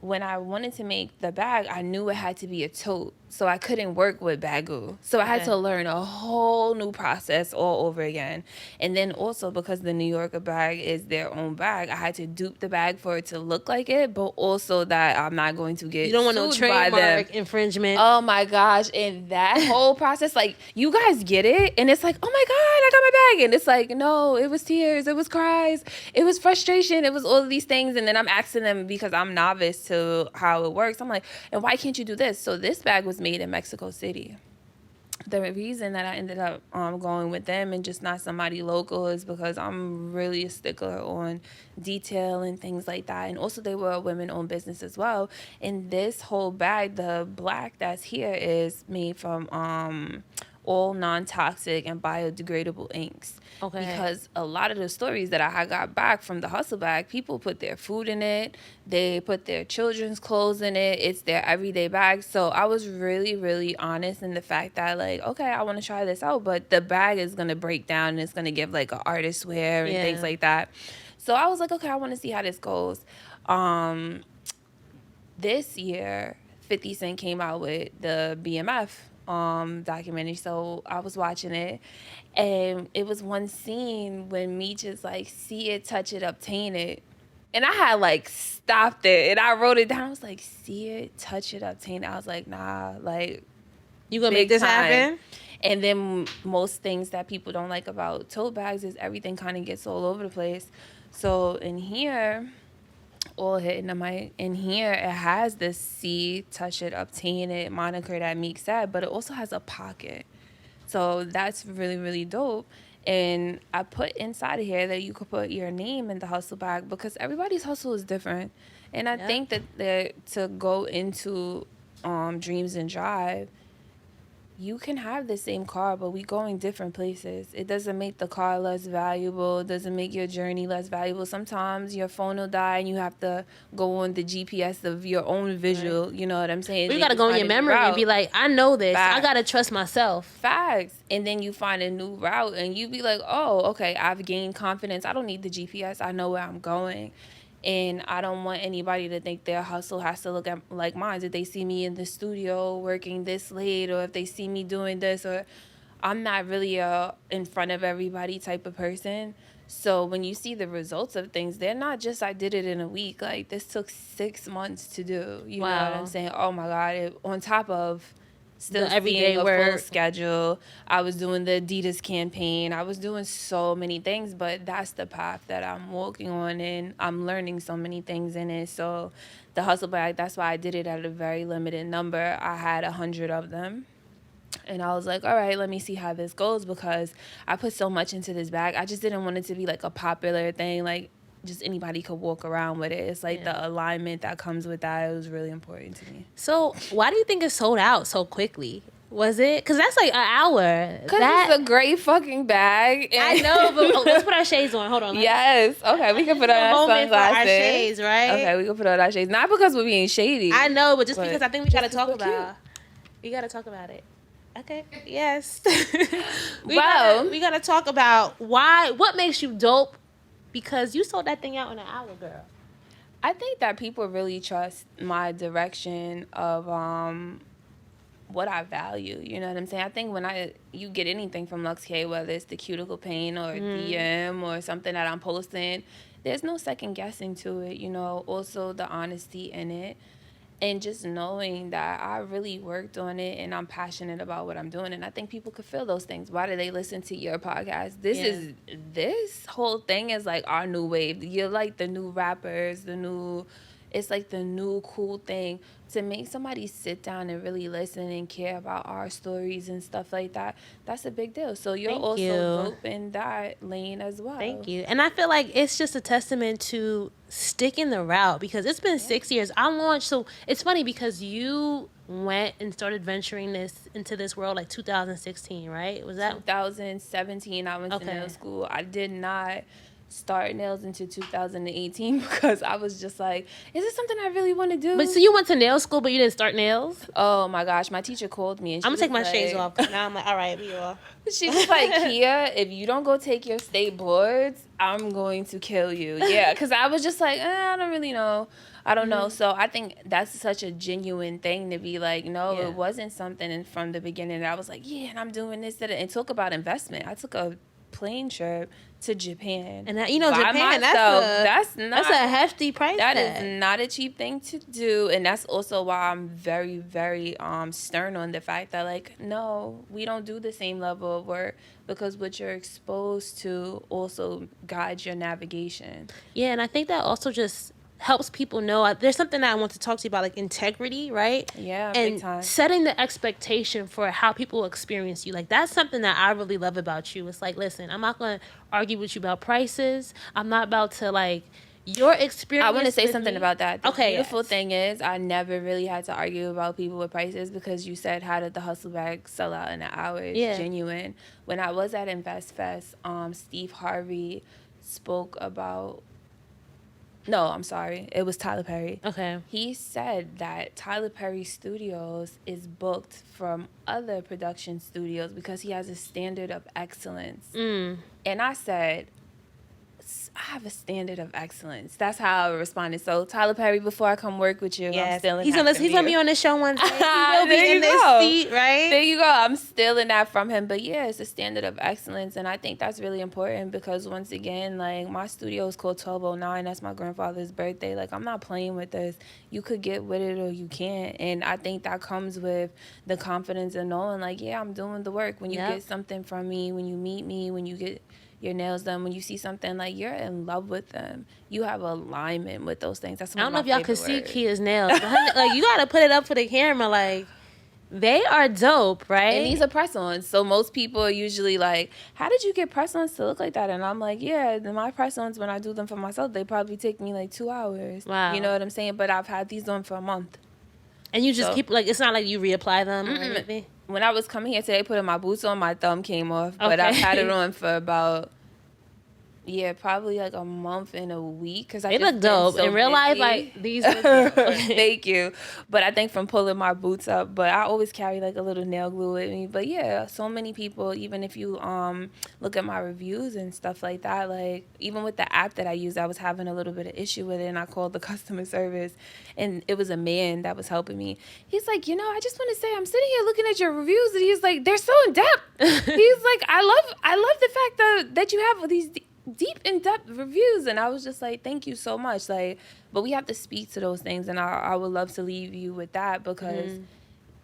when I wanted to make the bag, I knew it had to be a tote, so I couldn't work with Bagoo. So I had to learn a whole new process all over again. And then also because the New Yorker bag is their own bag, I had to dupe the bag for it to look like it, but also that I'm not going to get You don't want no trademark infringement. Oh my gosh. And that whole process, like, you guys get it, and it's like, oh my God, I got my bag. And it's like, no, it was tears, it was cries, it was frustration, it was all of these things. And then I'm asking them, because I'm novice to how it works, I'm like, and why can't you do this? So this bag was made in Mexico City. The reason that I ended up going with them and just not somebody local is because I'm really a stickler on detail and things like that. And also they were a women-owned business as well. And this whole bag, the black that's here, is made from all non-toxic and biodegradable inks. Okay. Because a lot of the stories that I got back from the hustle bag, people put their food in it, they put their children's clothes in it, it's their everyday bag. So I was really, really honest in the fact that, like, okay, I want to try this out, but the bag is going to break down and it's going to give like an artist wear and things like that. So I was like, okay, I want to see how this goes. This year, 50 Cent came out with the BMF documentary, so I was watching it, and it was one scene when me just like see it, touch it, obtain it, and I had like stopped it and I wrote it down. I was like, see it, touch it, obtain it. I was like, nah, like, you gonna make this happen? And then most things that people don't like about tote bags is everything kind of gets all over the place. So in here, all hitting the mic. In here, it has this see, touch it, obtain it moniker that Meek said, but it also has a pocket. So that's really, really dope. And I put inside of here that you could put your name in the hustle bag because everybody's hustle is different. And I think that to go into Dreams and Drive, you can have the same car, but we going different places. It doesn't make the car less valuable. It doesn't make your journey less valuable. Sometimes your phone will die and you have to go on the GPS of your own visual. Right. You know what I'm saying? You got to go in your memory and be like, I know this. Facts. I got to trust myself. Facts. And then you find a new route and you be like, oh, okay, I've gained confidence. I don't need the GPS. I know where I'm going. And I don't want anybody to think their hustle has to look at like mine. If they see me in the studio working this late, or if they see me doing this, or I'm not really a in front of everybody type of person. So when you see the results of things, they're not just I did it in a week. Like this took 6 months to do. You know what I'm saying? Oh my God! On top of still everyday work, full schedule. I was doing the Adidas campaign. I was doing so many things, but that's the path that I'm walking on, and I'm learning so many things in it. So the hustle bag, that's why I did it at a very limited number. I had 100 of them. And I was like, all right, let me see how this goes, because I put so much into this bag. I just didn't want it to be like a popular thing, like just anybody could walk around with it. It's like the alignment that comes with that. It was really important to me. So why do you think it sold out so quickly? Was it? Because that's like an hour. Because it's a great fucking bag. I know, but let's put our shades on. Hold on. Yes. Okay, we can put on our sunglasses. Our shades, right? Okay, we can put on our shades. Not because we're being shady. I know, but just because I think we got to talk about it. We got to talk about it. Okay. Yes. we got to talk about what makes you dope. Because you sold that thing out in an hour, girl. I think that people really trust my direction of what I value. You know what I'm saying? I think when you get anything from LuxK, whether it's the cuticle paint or DM or something that I'm posting, there's no second guessing to it. You know, also the honesty in it. And just knowing that I really worked on it and I'm passionate about what I'm doing. And I think people could feel those things. Why do they listen to your podcast? This whole thing is like our new wave. You're like the new rappers, it's like the new cool thing. To make somebody sit down and really listen and care about our stories and stuff like that, that's a big deal. So you're dope in that lane as well. Thank you. And I feel like it's just a testament to sticking the route, because it's been 6 years. I launched, so it's funny because you went and started venturing into this world like 2016, right? Was that 2017? I went to nail school. I did not start nails into 2018 because I was just like, is this something I really want to do? But so you went to nail school, but you didn't start nails? Oh my gosh, my teacher called me and I'm gonna take my shades off. Now I'm like, all right, we all. She was like, Kia, if you don't go take your state boards, I'm going to kill you. Yeah, because I was just like, I don't really know. I don't know. So I think that's such a genuine thing to be like, no, it wasn't something from the beginning that I was like, yeah, and I'm doing this, that, and talk about investment. I took a plane trip to Japan, and that, Japan, that's a hefty price. That is not a cheap thing to do, and that's also why I'm very, very stern on the fact that, like, no, we don't do the same level of work, because what you're exposed to also guides your navigation. Yeah, and I think that also just helps people know. There's something that I want to talk to you about, like integrity, right? Yeah, and big time. Setting the expectation for how people experience you. Like, that's something that I really love about you. It's like, listen, I'm not going to argue with you about prices. I'm not about to, like, your experience. I want to say something about that. The okay. beautiful thing is, I never really had to argue about people with prices, because you said, how did the hustle bag sell out in an hour? It's genuine. When I was at Invest Fest, Steve Harvey spoke about... No, I'm sorry. It was Tyler Perry. Okay. He said that Tyler Perry Studios is booked from other production studios because he has a standard of excellence. And I said, I have a standard of excellence. That's how I responded. So, Tyler Perry, before I come work with you, I'm still in He's going to be on the show one day. He will be in this seat, right? There you go. I'm stealing that from him. But yeah, it's a standard of excellence. And I think that's really important, because once again, like, my studio is called 1209. That's my grandfather's birthday. Like, I'm not playing with this. You could get with it or you can't. And I think that comes with the confidence of knowing, like, yeah, I'm doing the work. When you get something from me, when you meet me, when you get your nails done, when you see something, like, you're in love with them, you have alignment with those things. That's I don't know if y'all can see Kia's nails, but like, you gotta put it up for the camera, like, They are dope, right? And these are press-ons. So most people are usually like, how did you get press-ons to look like that? And I'm like, yeah, my press-ons, when I do them for myself, they probably take me like 2 hours. Wow. You know what I'm saying? But I've had these on for a month. And you just keep, like, it's not like you reapply them or anything? When I was coming here today, putting my boots on, my thumb came off. But I've had it on for about... Yeah, probably like a month and a week. Cause they look dope. So in real life, like, these look dope. Thank you. But I think from pulling my boots up, but I always carry like a little nail glue with me. But yeah, so many people, even if you look at my reviews and stuff like that, like even with the app that I use, I was having a little bit of issue with it, and I called the customer service, and it was a man that was helping me. He's like, I just want to say, I'm sitting here looking at your reviews, and he's like, they're so in depth. He's like, I love the fact that you have these deep in-depth reviews. And I was just like, thank you so much. Like, but we have to speak to those things, and I would love to leave you with that, because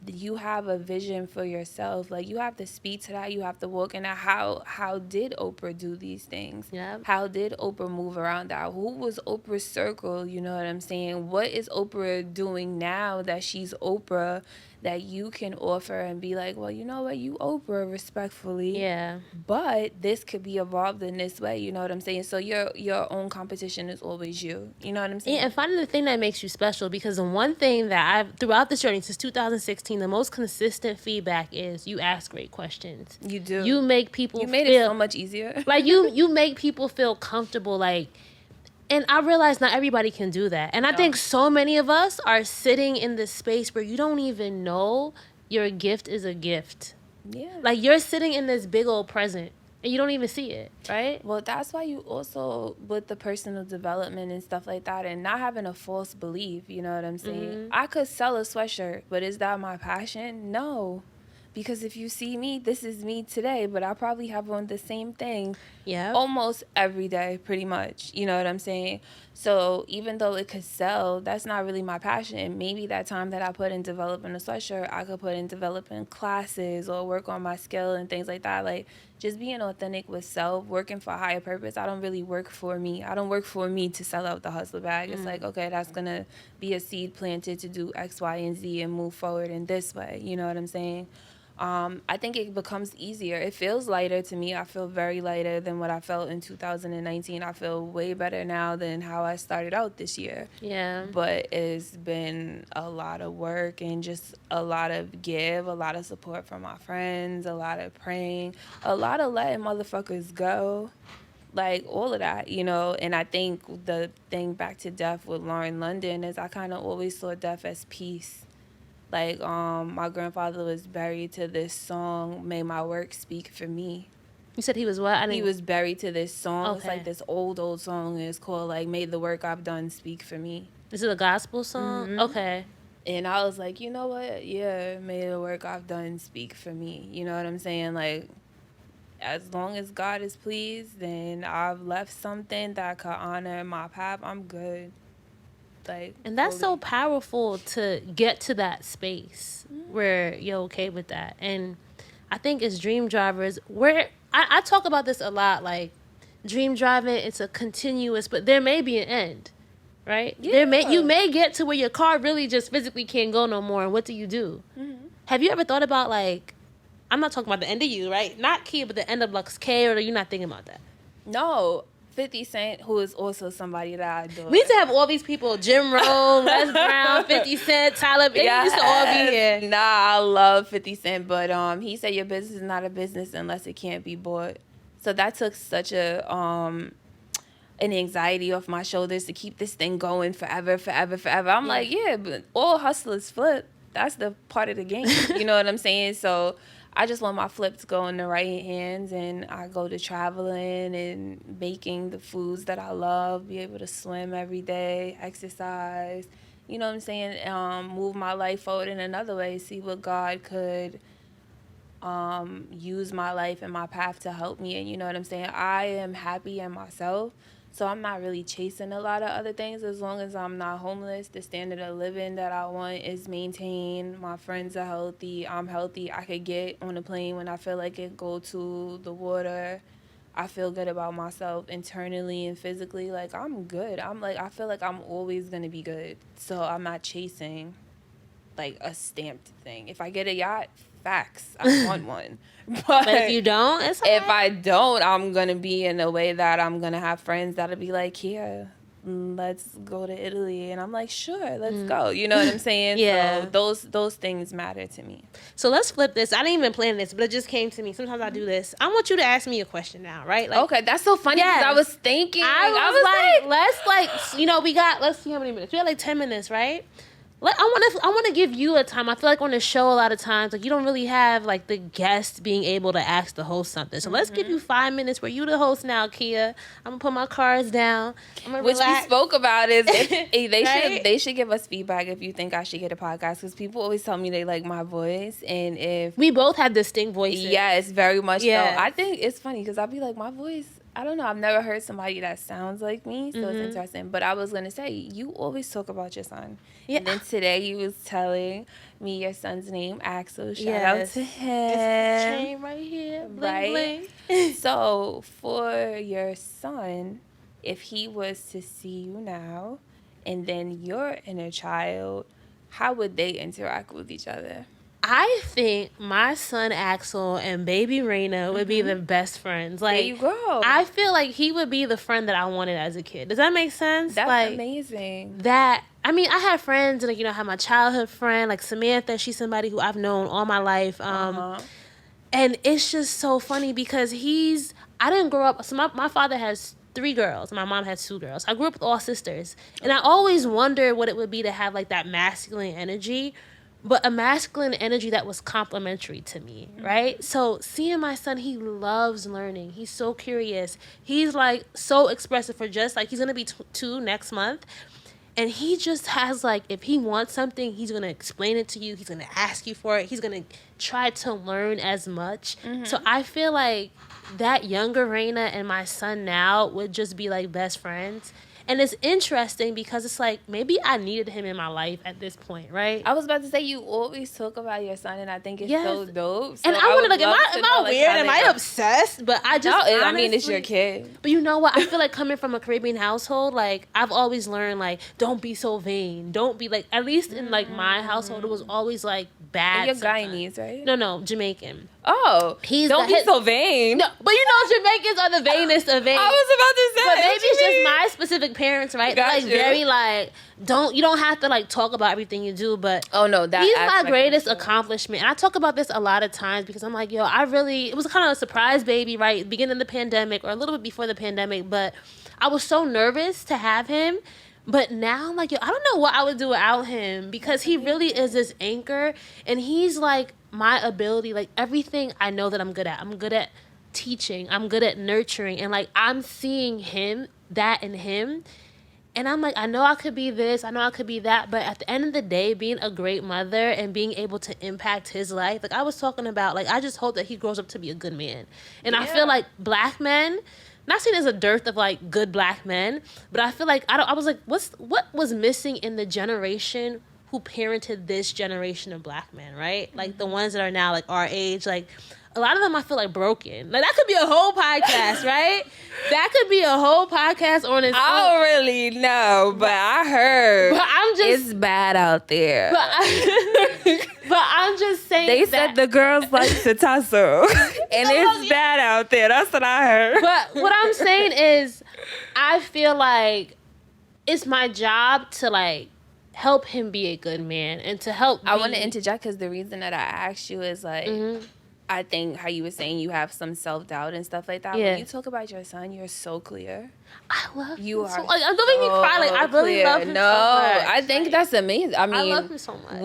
you have a vision for yourself. Like, you have to speak to that. You have to walk in that. How did Oprah do these things? Yep. How did Oprah move around that? Who was Oprah's circle? You know what I'm saying? What is Oprah doing now that she's Oprah, that you can offer and be like, well, you know what, you Oprah, respectfully. Yeah. But this could be evolved in this way, you know what I'm saying? So your own competition is always you. You know what I'm saying? Yeah, and finding the thing that makes you special, because the one thing that I've, throughout this journey since 2016, the most consistent feedback is you ask great questions. You do. You make people You made feel, it so much easier. like, you make people feel comfortable, like, and I realize not everybody can do that. And I think so many of us are sitting in this space where you don't even know your gift is a gift. Yeah. Like, you're sitting in this big old present and you don't even see it, right? Well, that's why you also, with the personal development and stuff like that, and not having a false belief, you know what I'm saying? I could sell a sweatshirt, but is that my passion? No. Because if you see me, this is me today, but I probably have on the same thing almost every day, pretty much. You know what I'm saying? So even though it could sell, that's not really my passion. Maybe that time that I put in developing a sweatshirt, I could put in developing classes or work on my skill and things like that. Like, just being authentic with self, working for a higher purpose. I don't really work for me. I don't work for me to sell out the hustler bag. It's like, okay, that's going to be a seed planted to do X, Y, and Z and move forward in this way. You know what I'm saying? I think it becomes easier. It feels lighter to me. I feel very lighter than what I felt in 2019. I feel way better now than how I started out this year. Yeah. But it's been a lot of work and just a lot of a lot of support from my friends, a lot of praying, a lot of letting motherfuckers go. Like, all of that, you know. And I think the thing back to death with Lauren London is I kind of always saw death as peace. Like, my grandfather was buried to this song, May My Work Speak for Me. You said he was what? He was buried to this song. Okay. It's like this old song. It's called, like, May the Work I've Done Speak for Me. Is it a gospel song? Okay. And I was like, you know what? Yeah, may the work I've done speak for me. You know what I'm saying? Like, as long as God is pleased and I've left something that could honor my path, I'm good. Like, and that's so powerful to get to that space where you're okay with that. And I think as dream drivers, I talk about this a lot, like, dream driving, it's a continuous, but there may be an end, right? Yeah. You may get to where your car really just physically can't go no more, and what do you do? Have you ever thought about, like, I'm not talking about the end of you, right? Not Kia, but the end of LuxK, or are you not thinking about that? No. 50 Cent, who is also somebody that I adore. We need to have all these people, Jim Rohn, Les Brown, 50 Cent, Tyler. They used to all be here. Nah, I love 50 Cent, but he said your business is not a business unless it can't be bought. So that took such an anxiety off my shoulders to keep this thing going forever. I'm like, yeah, but all hustlers flip. That's the part of the game. You know what I'm saying? So I just want my flip to go in the right hands, and I go to traveling and making the foods that I love, be able to swim every day, exercise, you know what I'm saying, move my life forward in another way, see what God could use my life and my path to help me. And you know what I'm saying, I am happy in myself. So I'm not really chasing a lot of other things as long as I'm not homeless. The standard of living that I want is maintained. My friends are healthy. I'm healthy. I could get on a plane when I feel like it, go to the water. I feel good about myself internally and physically. Like, I'm good. I feel like I'm always going to be good. So I'm not chasing. like a stamped thing. If I get a yacht, facts, I want one. But if you don't, it's if I don't, I'm gonna be in a way that I'm gonna have friends that'll be like, here, let's go to Italy, and I'm like, sure, let's go. You know what I'm saying? Yeah. So those things matter to me. So let's flip this. I didn't even plan this, but it just came to me. Sometimes I do this. I want you to ask me a question now, right? Like, okay, that's so funny because yes. I was thinking. I was like, let's let's see how many minutes. We got like 10 minutes, right? I want to give you a time. I feel like on the show a lot of times, like you don't really have like the guest being able to ask the host something. So let's give you 5 minutes where you the host now, Kia. I'm gonna put my cards down. I'm gonna Which relax. we spoke about is Right? they should give us feedback if you think I should get a podcast, because people always tell me they like my voice, and if We both have distinct voices. yes, very much Yes. so. I think it's funny because I'll be like, my voice, I don't know, I've never heard somebody that sounds like me, so it's interesting. But I was gonna say, you always talk about your son. Yeah. And then today you was telling me your son's name, Axel. Shout out Yes. to This him. chain right here, bling, Right? bling. So for your son, if he was to see you now and then your inner child, how would they interact with each other? I think my son Axel and baby RANA would be the best friends. Like, There you go. I feel like he would be the friend that I wanted as a kid. Does that make sense? That's like, amazing. I mean, I have friends, like, I have my childhood friend, like Samantha. She's somebody who I've known all my life. And it's just so funny because I didn't grow up. So my father has 3 girls. My mom has 2 girls. I grew up with all sisters. And I always wondered what it would be to have like that masculine energy, but a masculine energy that was complementary to me, right? So seeing my son, he loves learning. He's so curious. He's like so expressive for just like, he's going to be 2 next month. And he just has like, if he wants something, he's going to explain it to you. He's going to ask you for it. He's going to try to learn as much. So I feel like that younger RANA and my son now would just be like best friends. And it's interesting because it's like, maybe I needed him in my life at this point, right? I was about to say, you always talk about your son, and I think it's so dope. So And I want to, like, am love I to know, like, weird? how Am they I are. obsessed? But I just, No, I mean, it's your honestly- kid. But you know what? I feel like coming from a Caribbean household, like, I've always learned, like, don't be so vain. Don't be, like, at least in, like, my household, it was always, like, bad. And you're sometimes. Guyanese, right? No, Jamaican. Oh, don't be so vain. No, but you know, Jamaicans are the vainest of vain. I was about to say. But maybe it's just my specific parents, right? They're, Got like, you. very, like, you don't have to, like, talk about everything you do, but Oh, no, that he's my aspect greatest for sure. accomplishment. And I talk about this a lot of times because I'm like, yo, it was kind of a surprise baby, right? Beginning of the pandemic or a little bit before the pandemic, but I was so nervous to have him. But now I'm like, yo, I don't know what I would do without him because he really is this anchor, and he's like my ability, like everything I know that I'm good at. I'm good at teaching. I'm good at nurturing. And like, I'm seeing that in him. And I'm like, I know I could be this, I know I could be that, but at the end of the day, being a great mother and being able to impact his life, like I was talking about, like I just hope that he grows up to be a good man. And I feel like black men, not saying there's a dearth of like good black men, but I feel like I was like, what was missing in the generation who parented this generation of black men, right? Like the ones that are now like our age, like a lot of them I feel like broken. Like that could be a whole podcast, right? That could be a whole podcast on its own. I don't really know, but I heard But I'm just, it's bad out there. but I'm just saying. They that, said the girls like to tussle, and it's bad out there. That's what I heard. But what I'm saying is, I feel like it's my job to like help him be a good man and to help. I want to interject because the reason that I asked you is like, I think how you were saying you have some self-doubt and stuff like that. Yeah. When you talk about your son, you're so clear. I love You him are so, like, don't make me cry. Like I really clear. love him. No, so much. I think Like, that's amazing. I mean, I love him so much.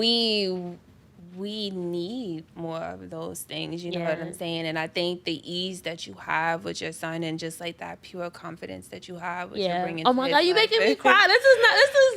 We need more of those things, you know what Yeah. I'm saying? And I think the ease that you have with your son and just like that pure confidence that you have, which you're bringing Oh to my his God, you life. making me cry.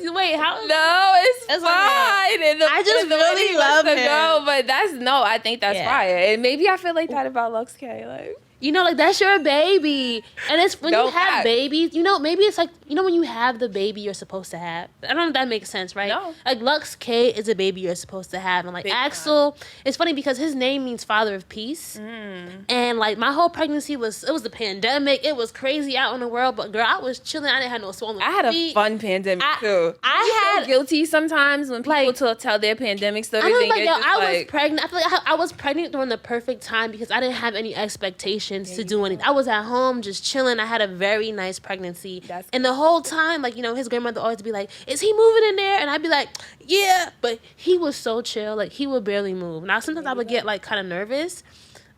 Wait, how? No, it's It's fine. And I just the way really he love wants to him. go, but I think that's Yeah. fire. And maybe I feel like that about LuxK. Like, like that's your baby. And it's when No you have fact. babies, maybe it's like, when you have the baby you're supposed to have. I don't know if that makes sense, right? No. Like LuxK is a baby you're supposed to have. And like Big Axel, it's funny because his name means father of peace. And like my whole pregnancy it was the pandemic. It was crazy out in the world. But girl, I was chilling. I didn't have no swollen I had a feet. fun pandemic too. I feel guilty sometimes when people tell their pandemic stories. I was and like, you're yo, just I like, was pregnant. I feel like I was pregnant during the perfect time because I didn't have any expectations to do anything. I was at home just chilling. I had a very nice pregnancy. And the whole time, like, his grandmother always be like, is he moving in there? And I'd be like, yeah. But he was so chill. Like, he would barely move. Now, sometimes I would get, like, kind of nervous.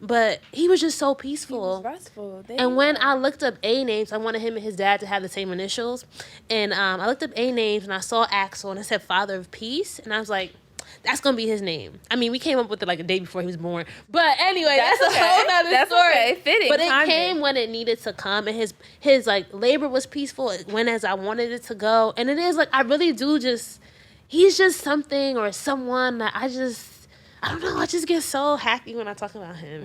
But he was just so peaceful. He was restful. And when I looked up A names, I wanted him and his dad to have the same initials. And I looked up A names and I saw Axel and it said Father of Peace. And I was like, that's going to be his name. I mean, we came up with it like a day before he was born. But anyway, that's a whole nother story. Okay. Fitting. But it came when it needed to come. And his like labor was peaceful. It went as I wanted it to go. And it is like, I really do he's just something or someone that I don't know. I just get so happy when I talk about him.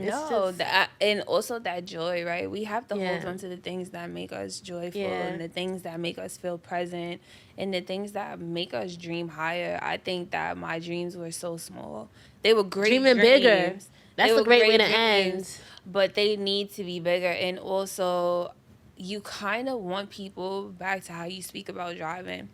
And also that joy, right? We have to hold on to the things that make us joyful and the things that make us feel present and the things that make us dream higher. I think that my dreams were so small. They were great dreaming dreams. Bigger. That's a great way to end. But they need to be bigger. And also, you kind of want people, back to how you speak about driving.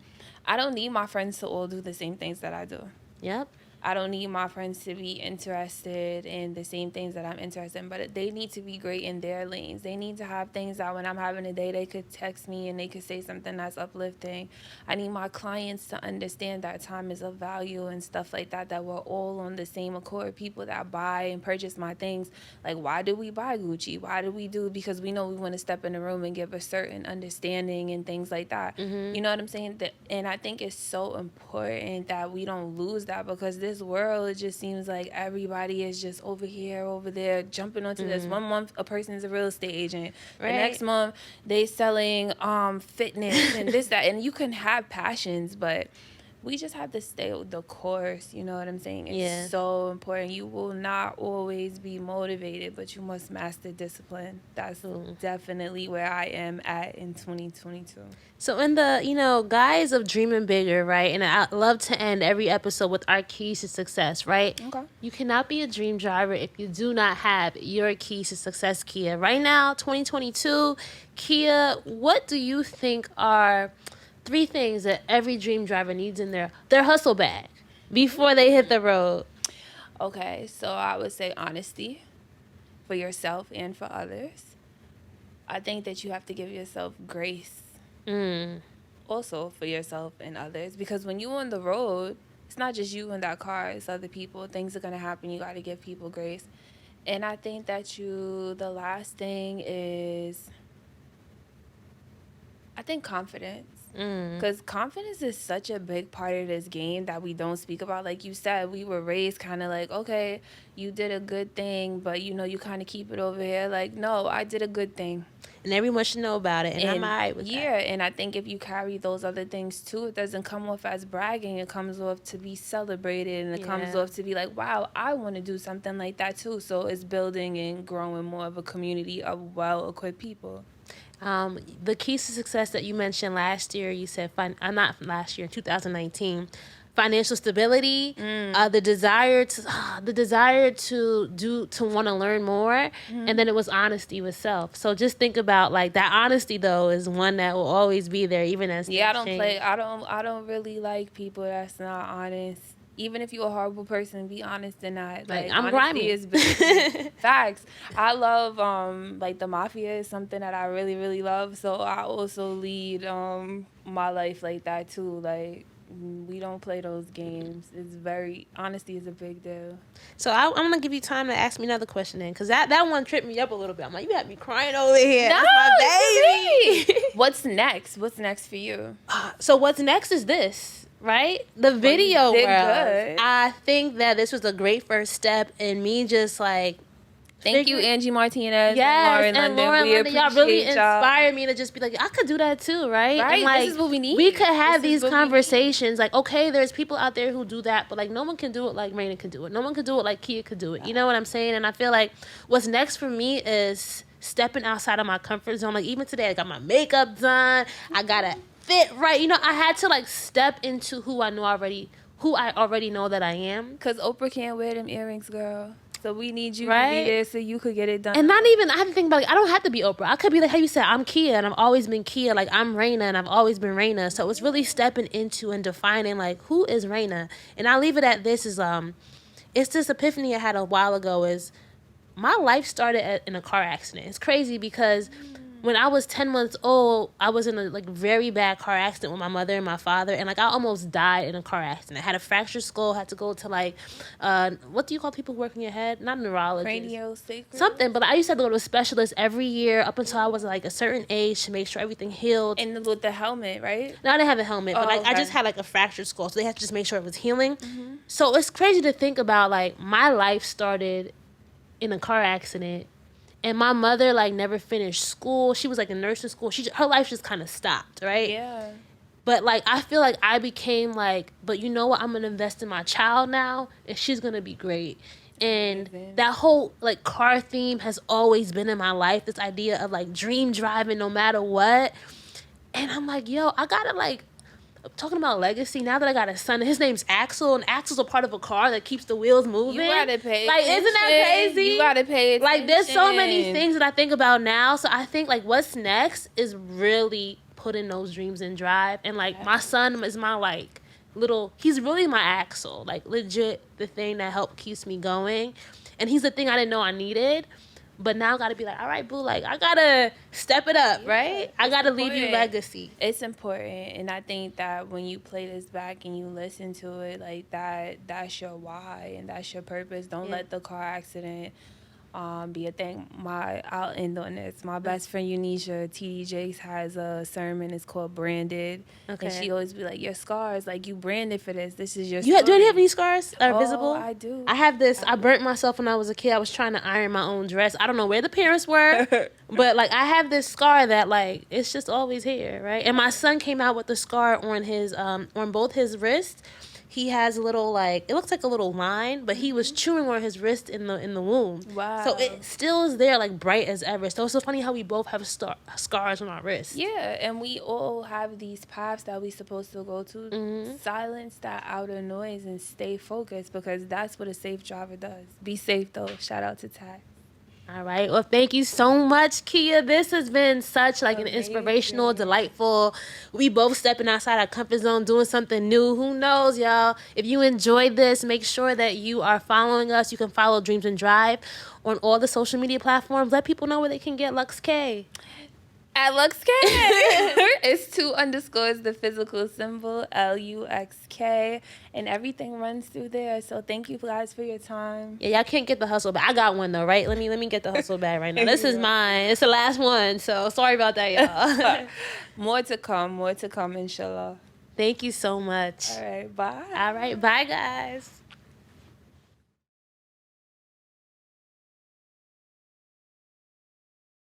I don't need my friends to all do the same things that I do. Yep. I don't need my friends to be interested in the same things that I'm interested in, but they need to be great in their lanes. They need to have things that when I'm having a day, they could text me and they could say something that's uplifting. I need my clients to understand that time is of value and stuff like that, that we're all on the same accord. People that buy and purchase my things, like, why do we buy Gucci? Why do we do? Because we know we want to step in the room and give a certain understanding and things like that. Mm-hmm. You know what I'm saying? And I think it's so important that we don't lose that, because this world, it just seems like everybody is just over here, over there, jumping onto this. 1 month a person is a real estate agent, the next month they selling fitness and this, that, and you can have passions, but we just have to stay the course. You know what I'm saying? It's so important. You will not always be motivated, but you must master discipline. That's definitely where I am at in 2022. So in the, guise of dreaming bigger, right? And I love to end every episode with our keys to success, right? Okay. You cannot be a dream driver if you do not have your keys to success, Kia. Right now, 2022, Kia, what do you think are 3 things that every dream driver needs in their hustle bag before they hit the road? Okay, so I would say honesty for yourself and for others. I think that you have to give yourself grace also for yourself and others, because when you're on the road, it's not just you in that car, it's other people. Things are going to happen. You got to give people grace. And I think that the last thing is, I think confidence. Because confidence is such a big part of this game that we don't speak about. Like you said, we were raised kind of like, okay, you did a good thing, but you kind of keep it over here. Like, no, I did a good thing. And everyone should know about it. And I'm all right with that. Yeah, and I think if you carry those other things too, it doesn't come off as bragging. It comes off to be celebrated, and it comes off to be like, wow, I want to do something like that too. So it's building and growing more of a community of well-equipped people. The keys to success that you mentioned last year, you said, not last year, 2019, financial stability, the desire to want to learn more, and then it was honesty with self. So just think about, like, that honesty though is one that will always be there, even as I don't really like people that's not honest. Even if you're a horrible person, be honest and not. Like, I'm grimy. Is big. Facts. I love, like, the mafia is something that I really, really love. So I also lead my life like that, too. Like, we don't play those games. Honesty is a big deal. So I'm going to give you time to ask me another question then, because that one tripped me up a little bit. I'm like, you had me crying over here. No, that's my baby. What's next? What's next for you? So what's next is this. Right? The video world. Good. I think that this was a great first step in me just like... Thank you, Angie Martinez. Yes, and Lauren Lauren London. Y'all really inspired me to just be like, I could do that too, right? Right, and like, this is what we need. We could have these conversations. Like, okay, there's people out there who do that, but like, no one can do it like RANA can do it. No one can do it like Kia could do it. You know what I'm saying? And I feel like what's next for me is stepping outside of my comfort zone. Like even today, I got my makeup done. I gotta fit right. You know, I had to like step into who I already know that I am. Cause Oprah can't wear them earrings, girl. So we need you to Right? be there so you could get it done. And not even, I have to think about, like, I don't have to be Oprah. I could be like how you said, I'm Kia and I've always been Kia. Like, I'm RANA and I've always been RANA. So it's really stepping into and defining, like, who is RANA? And I'll leave it at this is, it's this epiphany I had a while ago is my life started in a car accident. It's crazy because when I was 10 months old, I was in a like very bad car accident with my mother and my father, and like I almost died in a car accident. I had a fractured skull, had to go to like what do you call people who work in your head? Not a neurologist. Craniosacral? Something, but I used to have to go to a specialist every year up until I was like a certain age to make sure everything healed. And with the helmet, right? No, I didn't have a helmet, but like okay. I just had like a fractured skull, so they had to just make sure it was healing. So it's crazy to think about like my life started in a car accident. And my mother, like, never finished school. She was, like, in nursing school. Her life just kind of stopped, right? Yeah. But, like, I feel like I became, like, but you know what? I'm going to invest in my child now, and she's going to be great. And that whole, like, car theme has always been in my life, this idea of, like, dream driving no matter what. And I'm like, yo, I got to, like, talking about legacy, now that I got a son, his name's Axel, and Axel's a part of a car that keeps the wheels moving. You gotta pay like, attention. Isn't that crazy? You gotta pay attention. Like, there's so many things that I think about now. So I think, like, what's next is really putting those dreams in drive. And, like, my son is my, like, he's really my Axel. Like, legit the thing that keeps me going. And he's the thing I didn't know I needed. But now I gotta be like, all right, boo, like, I gotta step it up, right? I gotta leave you legacy. It's important. And I think that when you play this back and you listen to it, like, that's your why and that's your purpose. Don't let the car accident be a thing. I'll end on this. My best friend Unisha, TD Jakes, has a sermon. It's called Branded. Okay. And she always be like, your scars, like, you branded for this. This is your Do you have any scars that are Oh, visible? I do. I have this. I burnt myself when I was a kid. I was trying to iron my own dress. I don't know where the parents were, but like I have this scar that like it's just always here, right? And my son came out with the scar on his on both his wrists. He has a little like it looks like a little line, but he was chewing on his wrist in the womb. Wow. So it still is there, like bright as ever. So it's so funny how we both have scars on our wrists. Yeah, and we all have these paths that we supposed to go to. Silence that outer noise and stay focused because that's what a safe driver does. Be safe though. Shout out to Ty. All right. Well, thank you so much, Kia. This has been such like an inspirational, delightful. We both stepping outside our comfort zone, doing something new. Who knows, y'all? If you enjoyed this, make sure that you are following us. You can follow Dreams and Drive on all the social media platforms. Let people know where they can get LuxK. At LuxK, it's 2 underscores, the physical symbol, LuxK, and everything runs through there. So thank you guys for your time. Yeah, y'all can't get the hustle back. I got one though, right? Let me get the hustle back right now. This is mine. It's the last one, so sorry about that, y'all. More to come, inshallah. Thank you so much. All right, bye. All right, bye, guys.